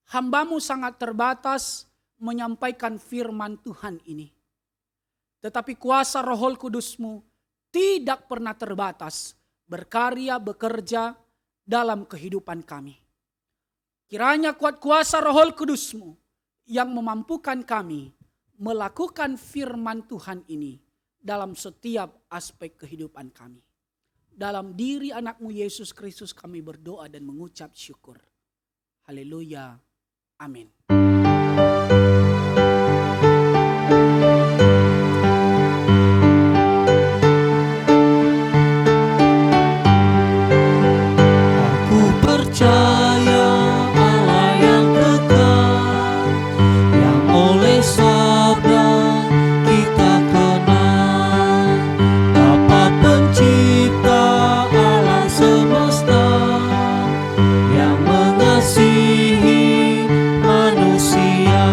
H: Hambamu sangat terbatas menyampaikan firman Tuhan ini. Tetapi kuasa Roh Kudus-Mu tidak pernah terbatas berkarya bekerja dalam kehidupan kami. Kiranya kuat kuasa Roh Kudus-Mu yang memampukan kami melakukan firman Tuhan ini dalam setiap aspek kehidupan kami. Dalam diri anak-Mu Yesus Kristus kami berdoa dan mengucap syukur. Haleluya. Amin.
C: Aku percaya Allah yang kekal, yang oleh sabda kita kenal, Bapa pencipta alam semesta, yang mengasihi manusia.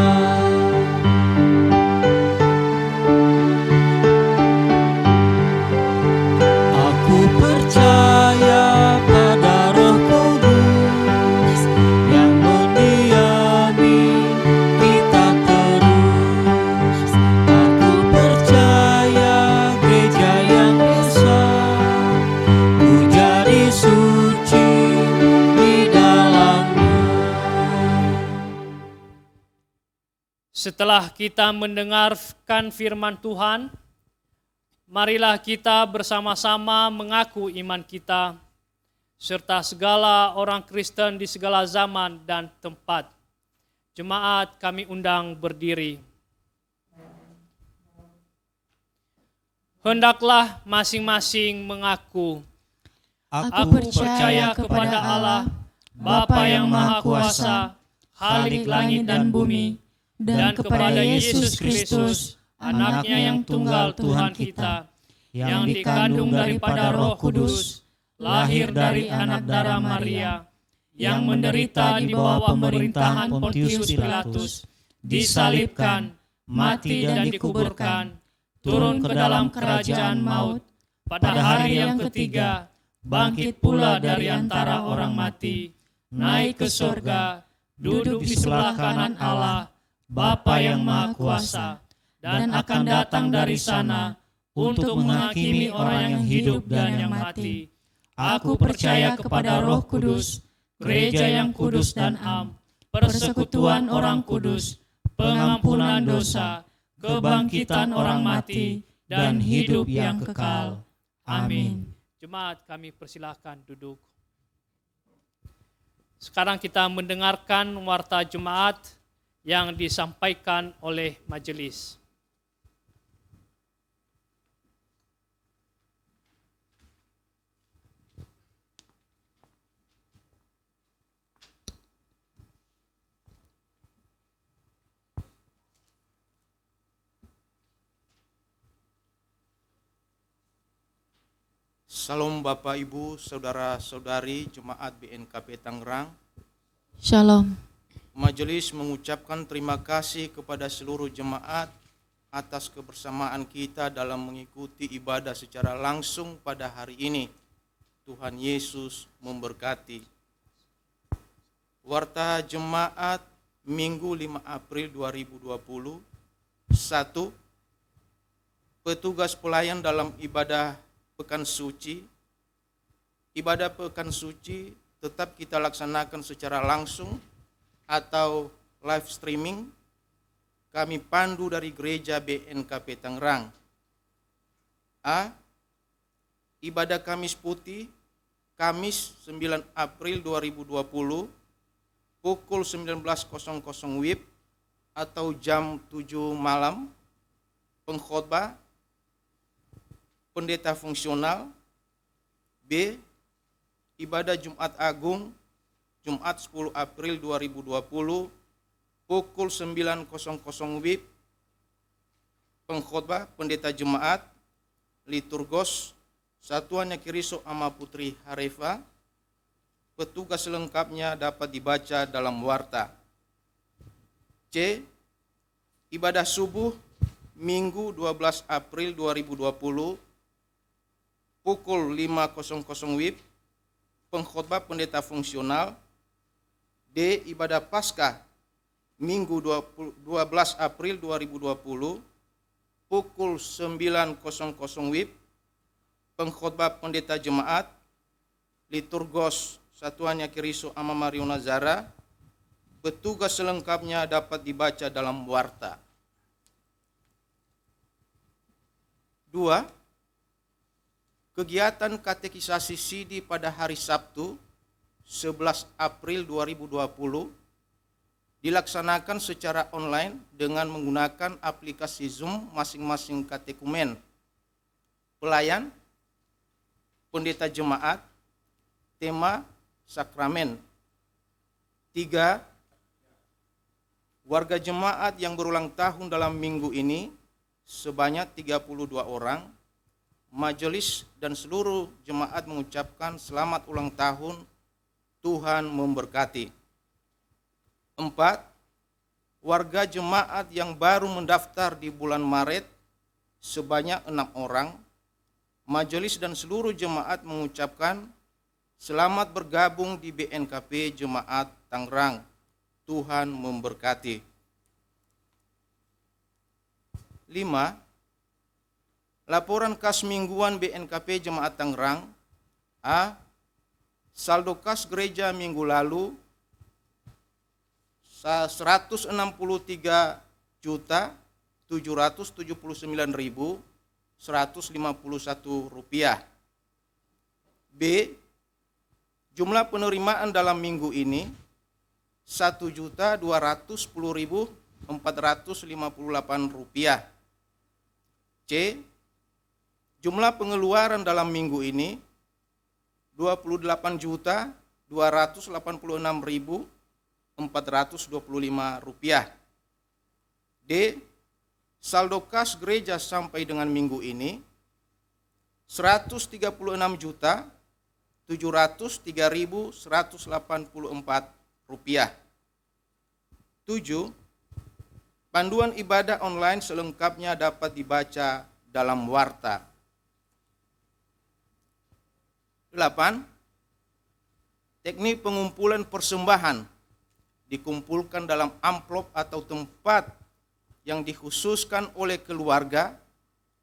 C: Aku percaya pada Roh Kudus yang mendiami kita terus. Aku percaya gereja yang esa, ku jadi suci di dalamnya.
B: Setelah kita mendengarkan firman Tuhan, marilah kita bersama-sama mengaku iman kita, serta segala orang Kristen di segala zaman dan tempat. Jemaat kami undang berdiri. Hendaklah masing-masing mengaku,
D: Aku percaya kepada Allah, Bapa yang Maha Kuasa, Khalik langit dan bumi, dan kepada Yesus Kristus, Anaknya yang tunggal Tuhan kita, yang dikandung daripada Roh Kudus, lahir dari anak darah Maria, yang menderita di bawah pemerintahan Pontius Pilatus, disalibkan, mati dan dikuburkan, turun ke dalam kerajaan maut, pada hari yang ketiga, bangkit pula dari antara orang mati, naik ke surga, duduk di sebelah kanan Allah, Bapa yang Maha Kuasa, dan akan datang dari sana untuk menghakimi orang yang hidup dan yang mati. Aku percaya kepada Roh Kudus, gereja yang kudus dan am, persekutuan orang kudus, pengampunan dosa, kebangkitan orang mati, dan hidup yang kekal. Amin.
B: Jemaat kami persilahkan duduk. Sekarang kita mendengarkan warta jemaat yang disampaikan oleh majelis.
A: Salam Bapak Ibu, Saudara-saudari Jemaat BNKP Tangerang.
D: Shalom.
A: Majelis mengucapkan terima kasih kepada seluruh jemaat atas kebersamaan kita dalam mengikuti ibadah secara langsung pada hari ini. Tuhan Yesus memberkati. Warta Jemaat Minggu 5 April 2020. 1. Petugas pelayan dalam ibadah Pekan Suci. Ibadah Pekan Suci tetap kita laksanakan secara langsung atau live streaming. Kami pandu dari Gereja BNKP Tangerang. A. Ibadah Kamis Putih, Kamis 9 April 2020, pukul 19.00 WIB atau jam 7 malam. Pengkhotbah Pendeta Fungsional. B. Ibadah Jumat Agung, Jumat 10 April 2020, pukul 9.00 WIB. Pengkhotbah Pendeta Jemaat, Liturgos, Satuannya Kiriso Ama Putri Harefa. Petugas lengkapnya dapat dibaca dalam warta. C. Ibadah Subuh, Minggu 12 April 2020, pukul 5.00 WIB. Pengkhotbah Pendeta Fungsional, D. Ibadah Paskah Minggu 12 April 2020 pukul 9.00 WIB. Pengkhotbah pendeta jemaat, liturgos Satuannya Kiriso Ama Mario Nazara. Petugas selengkapnya dapat dibaca dalam warta. 2. Kegiatan katekisasi Sidi pada hari Sabtu 11 April 2020 dilaksanakan secara online dengan menggunakan aplikasi Zoom masing-masing katekumen. Pelayan, pendeta jemaat, tema, sakramen. 3. Warga jemaat yang berulang tahun dalam minggu ini sebanyak 32 orang. Majelis dan seluruh jemaat mengucapkan selamat ulang tahun, Tuhan memberkati. 4. Warga jemaat yang baru mendaftar di bulan Maret sebanyak 6 orang. Majelis dan seluruh jemaat mengucapkan selamat bergabung di BNKP Jemaat Tangerang. Tuhan memberkati. 5. Laporan kas mingguan BNKP Jemaat Tangerang. A. Saldo kas gereja minggu lalu 163.779.151 rupiah. B. Jumlah penerimaan dalam minggu ini 1.210.458 rupiah. C. Jumlah pengeluaran dalam minggu ini 28.286.425 rupiah. D. Saldo kas gereja sampai dengan minggu ini 136.703.184 rupiah. 7. Panduan ibadah online selengkapnya dapat dibaca dalam warta. 8. Teknik pengumpulan persembahan dikumpulkan dalam amplop atau tempat yang dikhususkan oleh keluarga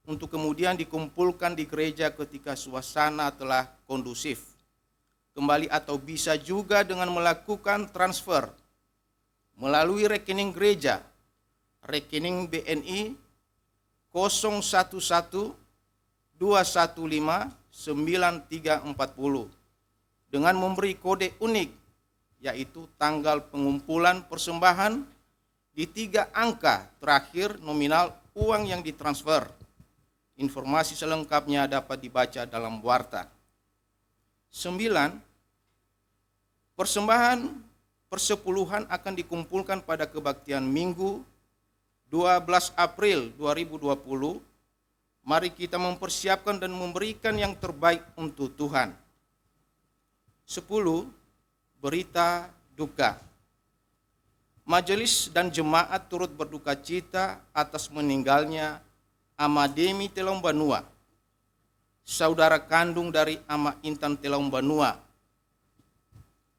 A: untuk kemudian dikumpulkan di gereja ketika suasana telah kondusif. Kembali atau bisa juga dengan melakukan transfer melalui rekening gereja, rekening BNI 011-215-9340 dengan memberi kode unik yaitu tanggal pengumpulan persembahan di 3 angka terakhir nominal uang yang ditransfer. Informasi selengkapnya dapat dibaca dalam warta. 9. Persembahan persepuluhan akan dikumpulkan pada kebaktian Minggu 12 April 2020. Mari kita mempersiapkan dan memberikan yang terbaik untuk Tuhan. 10. Berita duka. Majelis dan jemaat turut berduka cita atas meninggalnya Amademi Telombanua, saudara kandung dari Ama Intan Telombanua,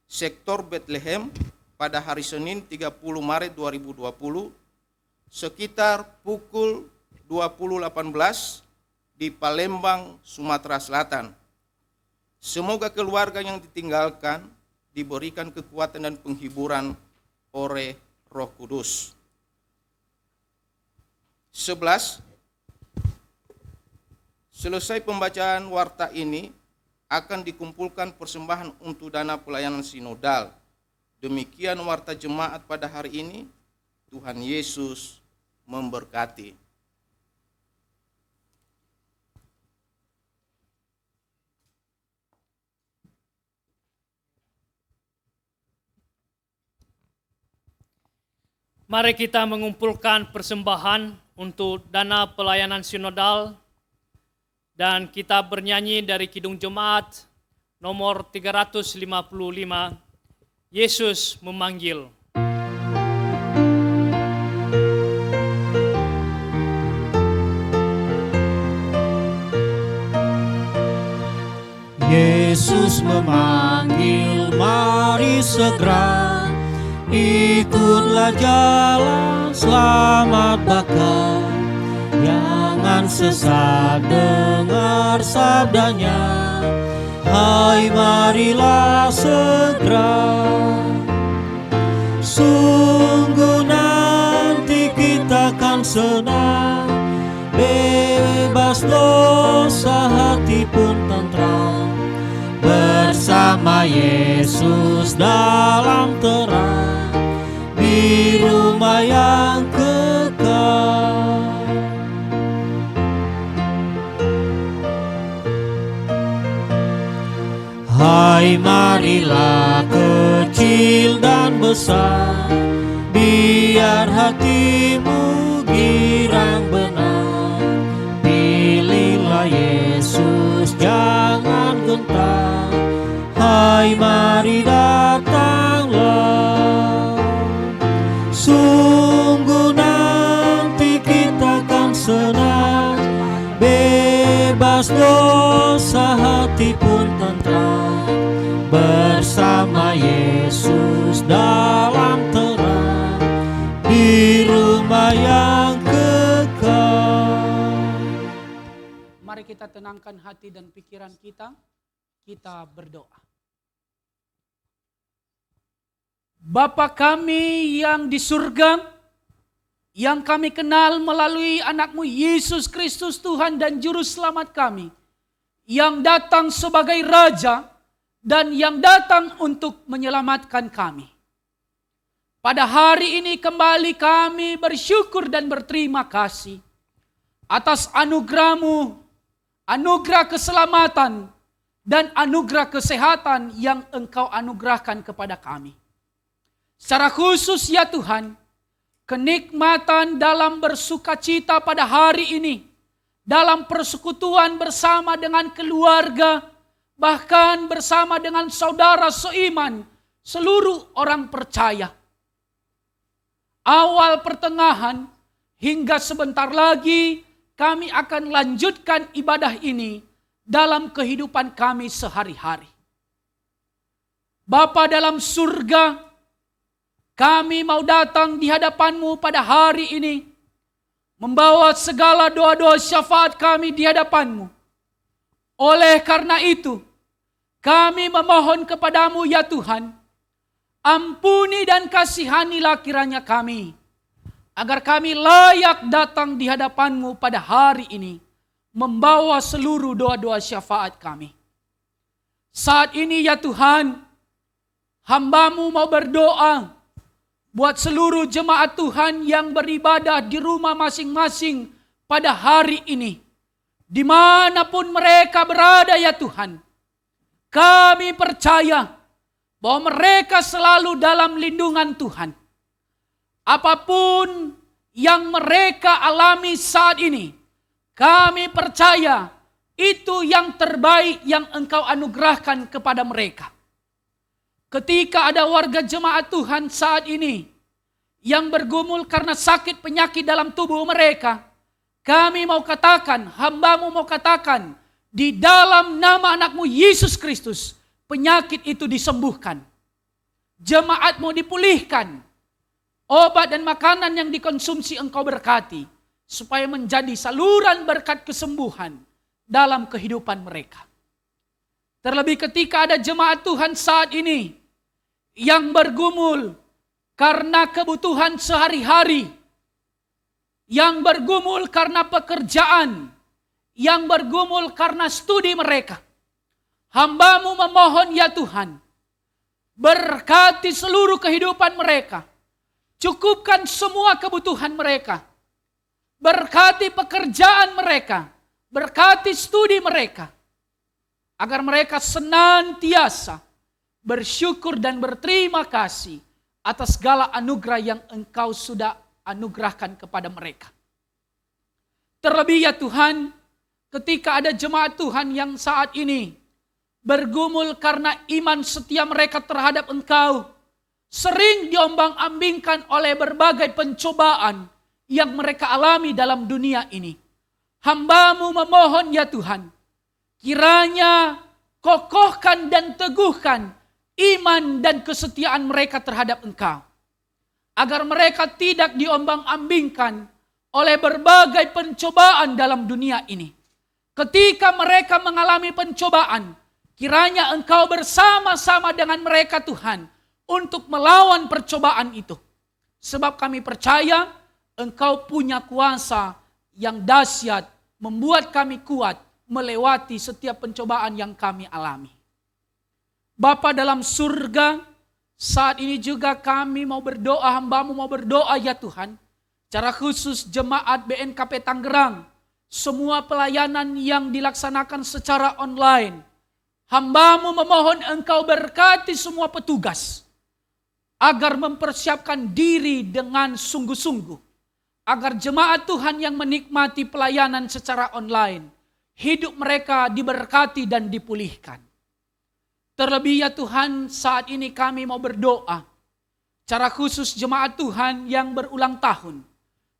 A: sektor Bethlehem pada hari Senin 30 Maret 2020 sekitar pukul 20.18 di Palembang, Sumatera Selatan. Semoga keluarga yang ditinggalkan diberikan kekuatan dan penghiburan oleh Roh Kudus. 11. Selesai pembacaan warta ini akan dikumpulkan persembahan untuk dana pelayanan sinodal. Demikian warta jemaat pada hari ini. Tuhan Yesus memberkati.
B: Mari kita mengumpulkan persembahan untuk dana pelayanan sinodal dan kita bernyanyi dari Kidung Jemaat nomor 355, Yesus memanggil.
C: Yesus memanggil, mari segera Ikutlah jalan selamat bakal, jangan sesat dengar sabdanya. Hai marilah segera, sungguh nanti kita akan senang, bebas dosa hati pun tentram, bersama Yesus dalam terang, di rumah yang kekal. Hai marilah kecil dan besar, biar hatimu girang benar, pilihlah Yesus jangan gentar. Hai mari datanglah, sungguh nanti kita akan senang, bebas dosa hati pun tentram, bersama Yesus dalam terang, di rumah yang kekal.
H: Mari kita tenangkan hati dan pikiran kita berdoa. Bapa kami yang di surga, yang kami kenal melalui anak-Mu Yesus Kristus Tuhan dan Juru Selamat kami, yang datang sebagai Raja dan yang datang untuk menyelamatkan kami. Pada hari ini kembali kami bersyukur dan berterima kasih atas anugerah-Mu, anugerah keselamatan dan anugerah kesehatan yang Engkau anugerahkan kepada kami. Secara khusus ya Tuhan, kenikmatan dalam bersukacita pada hari ini, dalam persekutuan bersama dengan keluarga, bahkan bersama dengan saudara seiman, seluruh orang percaya. Awal pertengahan hingga sebentar lagi kami akan lanjutkan ibadah ini dalam kehidupan kami sehari-hari. Bapa dalam surga, kami mau datang di hadapan-Mu pada hari ini, membawa segala doa-doa syafaat kami di hadapan-Mu. Oleh karena itu, kami memohon kepada-Mu ya Tuhan, ampuni dan kasihanilah kiranya kami, agar kami layak datang di hadapan-Mu pada hari ini, membawa seluruh doa-doa syafaat kami. Saat ini ya Tuhan, hamba-Mu mau berdoa buat seluruh jemaat Tuhan yang beribadah di rumah masing-masing pada hari ini. Dimanapun mereka berada ya Tuhan, kami percaya bahwa mereka selalu dalam lindungan Tuhan. Apapun yang mereka alami saat ini, kami percaya itu yang terbaik yang Engkau anugerahkan kepada mereka. Ketika ada warga jemaat Tuhan saat ini yang bergumul karena sakit penyakit dalam tubuh mereka, kami mau katakan, hamba-Mu mau katakan, di dalam nama anak-Mu Yesus Kristus, penyakit itu disembuhkan. Jemaat-Mu dipulihkan. Obat dan makanan yang dikonsumsi Engkau berkati, supaya menjadi saluran berkat kesembuhan dalam kehidupan mereka. Terlebih ketika ada jemaat Tuhan saat ini yang bergumul karena kebutuhan sehari-hari, yang bergumul karena pekerjaan, yang bergumul karena studi mereka. Hamba-Mu memohon ya Tuhan, berkati seluruh kehidupan mereka, cukupkan semua kebutuhan mereka, berkati pekerjaan mereka, berkati studi mereka, agar mereka senantiasa bersyukur dan berterima kasih atas segala anugerah yang Engkau sudah anugerahkan kepada mereka. Terlebih ya Tuhan, ketika ada jemaat Tuhan yang saat ini bergumul karena iman setia mereka terhadap Engkau, sering diombang-ambingkan oleh berbagai pencobaan yang mereka alami dalam dunia ini. Hamba-Mu memohon ya Tuhan, kiranya kokohkan dan teguhkan iman dan kesetiaan mereka terhadap Engkau. agar mereka tidak diombang-ambingkan oleh berbagai pencobaan dalam dunia ini. Ketika mereka mengalami pencobaan, kiranya Engkau bersama-sama dengan mereka Tuhan untuk melawan percobaan itu. Sebab kami percaya Engkau punya kuasa yang dahsyat membuat kami kuat melewati setiap pencobaan yang kami alami. Bapa dalam surga, saat ini juga kami mau berdoa, hamba-Mu mau berdoa ya Tuhan. Secara khusus jemaat BNKP Tangerang, semua pelayanan yang dilaksanakan secara online. Hamba-Mu memohon Engkau berkati semua petugas, agar mempersiapkan diri dengan sungguh-sungguh. Agar jemaat Tuhan yang menikmati pelayanan secara online, hidup mereka diberkati dan dipulihkan. Terlebih ya Tuhan, saat ini kami mau berdoa. Secara khusus jemaat Tuhan yang berulang tahun.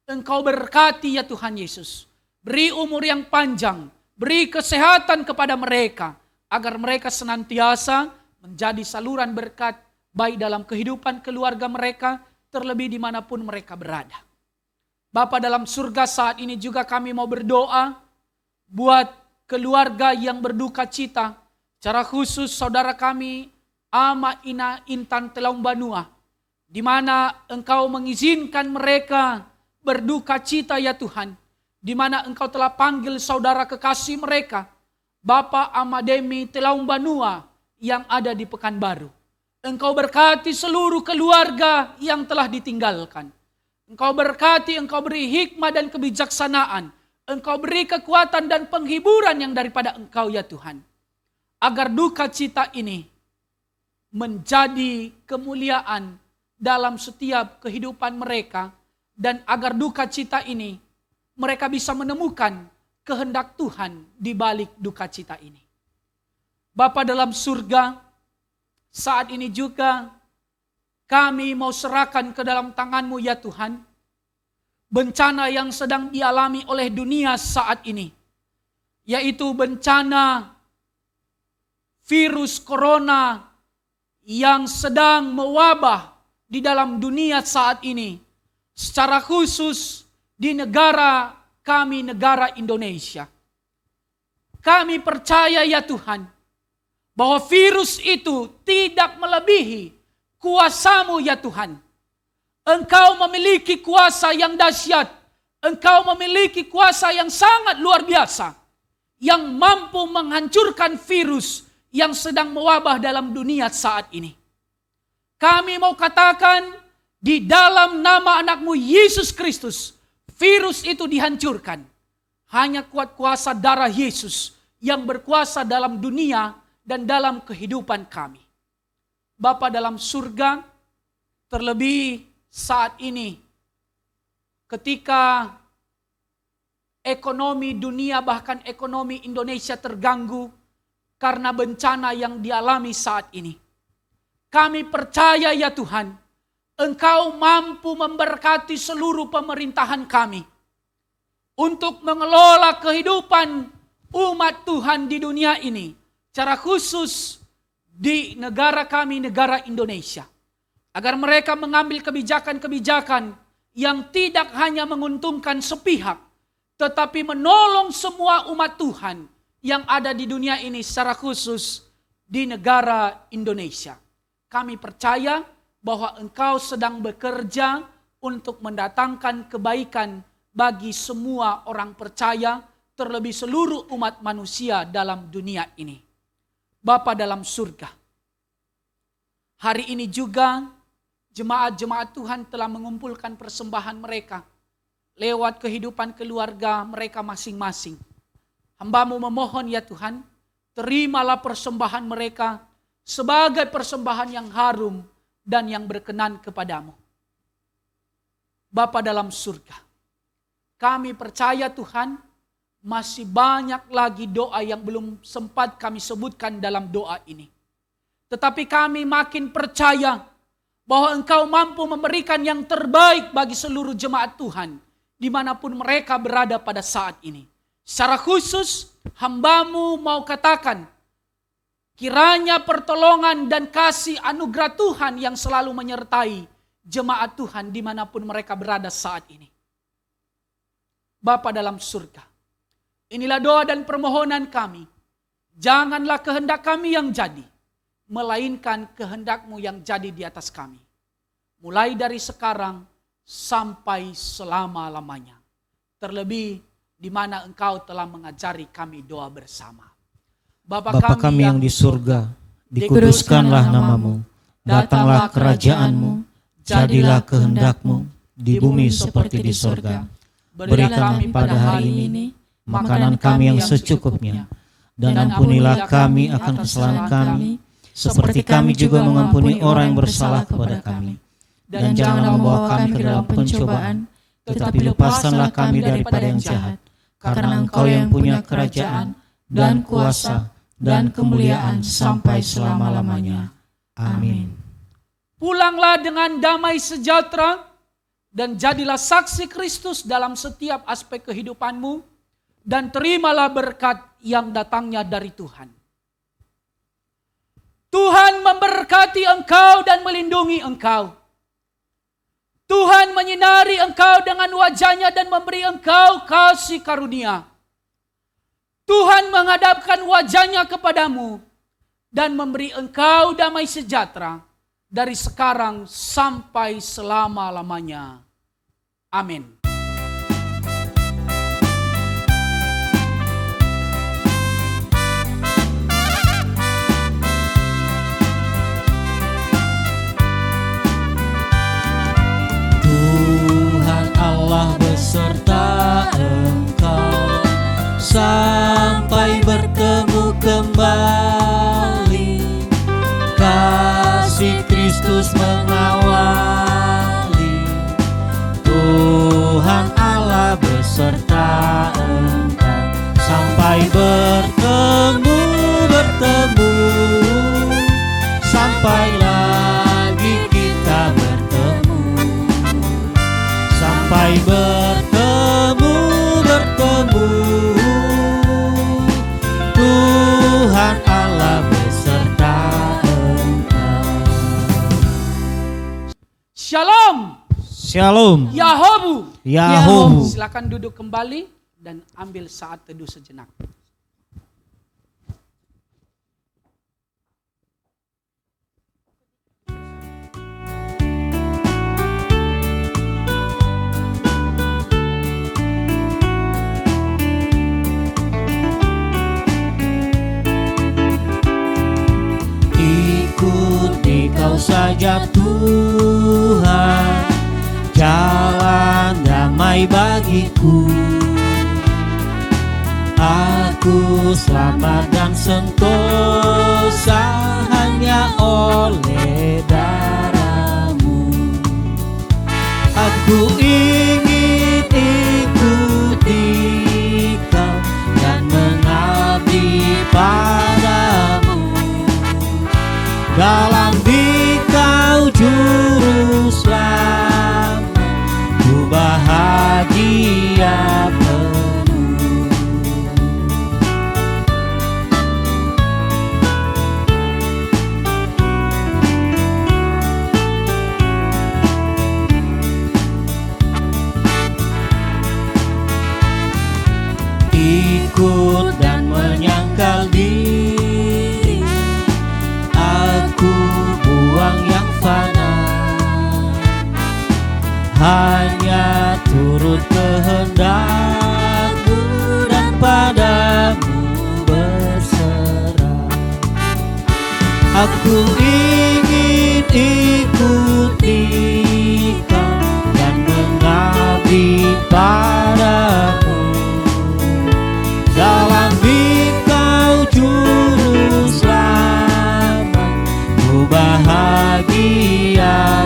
H: Engkau berkati ya Tuhan Yesus. Beri umur yang panjang, beri kesehatan kepada mereka, agar mereka senantiasa menjadi saluran berkat, baik dalam kehidupan keluarga mereka, terlebih dimanapun mereka berada. Bapa dalam surga, saat ini juga kami mau berdoa buat keluarga yang berduka cita. Secara khusus saudara kami Ama Ina Intan Telaung Banua, di mana Engkau mengizinkan mereka berduka cita ya Tuhan, di mana Engkau telah panggil saudara kekasih mereka, Bapak Amademi Telaung Banua yang ada di Pekanbaru. Engkau berkati seluruh keluarga yang telah ditinggalkan. Engkau berkati, Engkau beri hikmah dan kebijaksanaan. Engkau beri kekuatan dan penghiburan yang daripada Engkau ya Tuhan. Agar duka cita ini menjadi kemuliaan dalam setiap kehidupan mereka, dan agar duka cita ini mereka bisa menemukan kehendak Tuhan di balik duka cita ini. Bapa dalam surga, saat ini juga kami mau serahkan ke dalam tangan-Mu ya Tuhan, bencana yang sedang dialami oleh dunia saat ini, yaitu bencana virus corona yang sedang mewabah di dalam dunia saat ini, secara khusus di negara kami, negara Indonesia. Kami percaya ya Tuhan, bahwa virus itu tidak melebihi kuasa-Mu ya Tuhan. Engkau memiliki kuasa yang dahsyat, Engkau memiliki kuasa yang sangat luar biasa, yang mampu menghancurkan virus yang sedang mewabah dalam dunia saat ini. Kami mau katakan, di dalam nama anak-Mu Yesus Kristus, virus itu dihancurkan. Hanya kuat kuasa darah Yesus yang berkuasa dalam dunia dan dalam kehidupan kami. Bapa dalam surga, terlebih saat ini, ketika ekonomi dunia, bahkan ekonomi Indonesia terganggu karena bencana yang dialami saat ini. Kami percaya ya Tuhan, Engkau mampu memberkati seluruh pemerintahan kami untuk mengelola kehidupan umat Tuhan di dunia ini, secara khusus di negara kami, negara Indonesia. Agar mereka mengambil kebijakan-kebijakan yang tidak hanya menguntungkan sepihak, tetapi menolong semua umat Tuhan yang ada di dunia ini, secara khusus di negara Indonesia. Kami percaya bahwa Engkau sedang bekerja untuk mendatangkan kebaikan bagi semua orang percaya, terlebih seluruh umat manusia dalam dunia ini. Bapa dalam surga, hari ini juga jemaat-jemaat Tuhan telah mengumpulkan persembahan mereka lewat kehidupan keluarga mereka masing-masing. Hamba-Mu memohon ya Tuhan, terimalah persembahan mereka sebagai persembahan yang harum dan yang berkenan kepadamu. Bapa dalam surga, kami percaya Tuhan, masih banyak lagi doa yang belum sempat kami sebutkan dalam doa ini. Tetapi kami makin percaya bahwa Engkau mampu memberikan yang terbaik bagi seluruh jemaat Tuhan, dimanapun mereka berada pada saat ini. Secara khusus, hamba-Mu mau katakan, kiranya pertolongan dan kasih anugerah Tuhan yang selalu menyertai jemaat Tuhan dimanapun mereka berada saat ini. Bapa dalam surga, inilah doa dan permohonan kami. Janganlah kehendak kami yang jadi, melainkan kehendak-Mu yang jadi di atas kami. Mulai dari sekarang sampai selama-lamanya. Terlebih di mana Engkau telah mengajari kami doa bersama. Bapa
C: kami yang di surga, dikuduskanlah nama-Mu. Datanglah kerajaan-Mu, jadilah kehendak-Mu di bumi seperti di surga. Beri kami pada hari ini makanan kami yang secukupnya, dan ampunilah kami akan kesalahan kami, seperti kami juga mengampuni orang yang bersalah kepada kami. Dan janganlah membawa kami ke dalam pencobaan, tetapi lepaskanlah kami daripada yang jahat, karena Engkau yang punya kerajaan dan kuasa dan kemuliaan sampai selama-lamanya. Amin.
H: Pulanglah dengan damai sejahtera dan jadilah saksi Kristus dalam setiap aspek kehidupanmu, dan terimalah berkat yang datangnya dari Tuhan. Tuhan memberkati engkau dan melindungi engkau. Tuhan menyinari engkau dengan wajah-Nya dan memberi engkau kasih karunia. Tuhan menghadapkan wajah-Nya kepadamu dan memberi engkau damai sejahtera dari sekarang sampai selama-lamanya. Amin.
C: Allah beserta engkau sampai bertemu kembali. Kasih Kristus mengawali. Tuhan Allah beserta engkau sampai bertemu sampai lagi kita bertemu. Sampai bertemu Tuhan Allah beserta engkau.
H: Shalom.
C: Shalom.
H: Yahobu. Silakan duduk kembali dan ambil saat teduh sejenak.
C: Ikuti Kau saja Tuhan, jalan damai bagiku. Aku selamat dan sentosa hanya oleh darah-Mu. Aku ingin ikuti Kau dan mengabdi padamu. Dalam Dikau juru selamat, ku bahagia penuh. Ikut dan menyangkal diri, aku buang yang fana, hanya turut kehendak-Mu dan padamu berserah. Aku ingin ikuti Kau dan mengabdi padamu. Dalam Dikau juru selamat, ku bahagia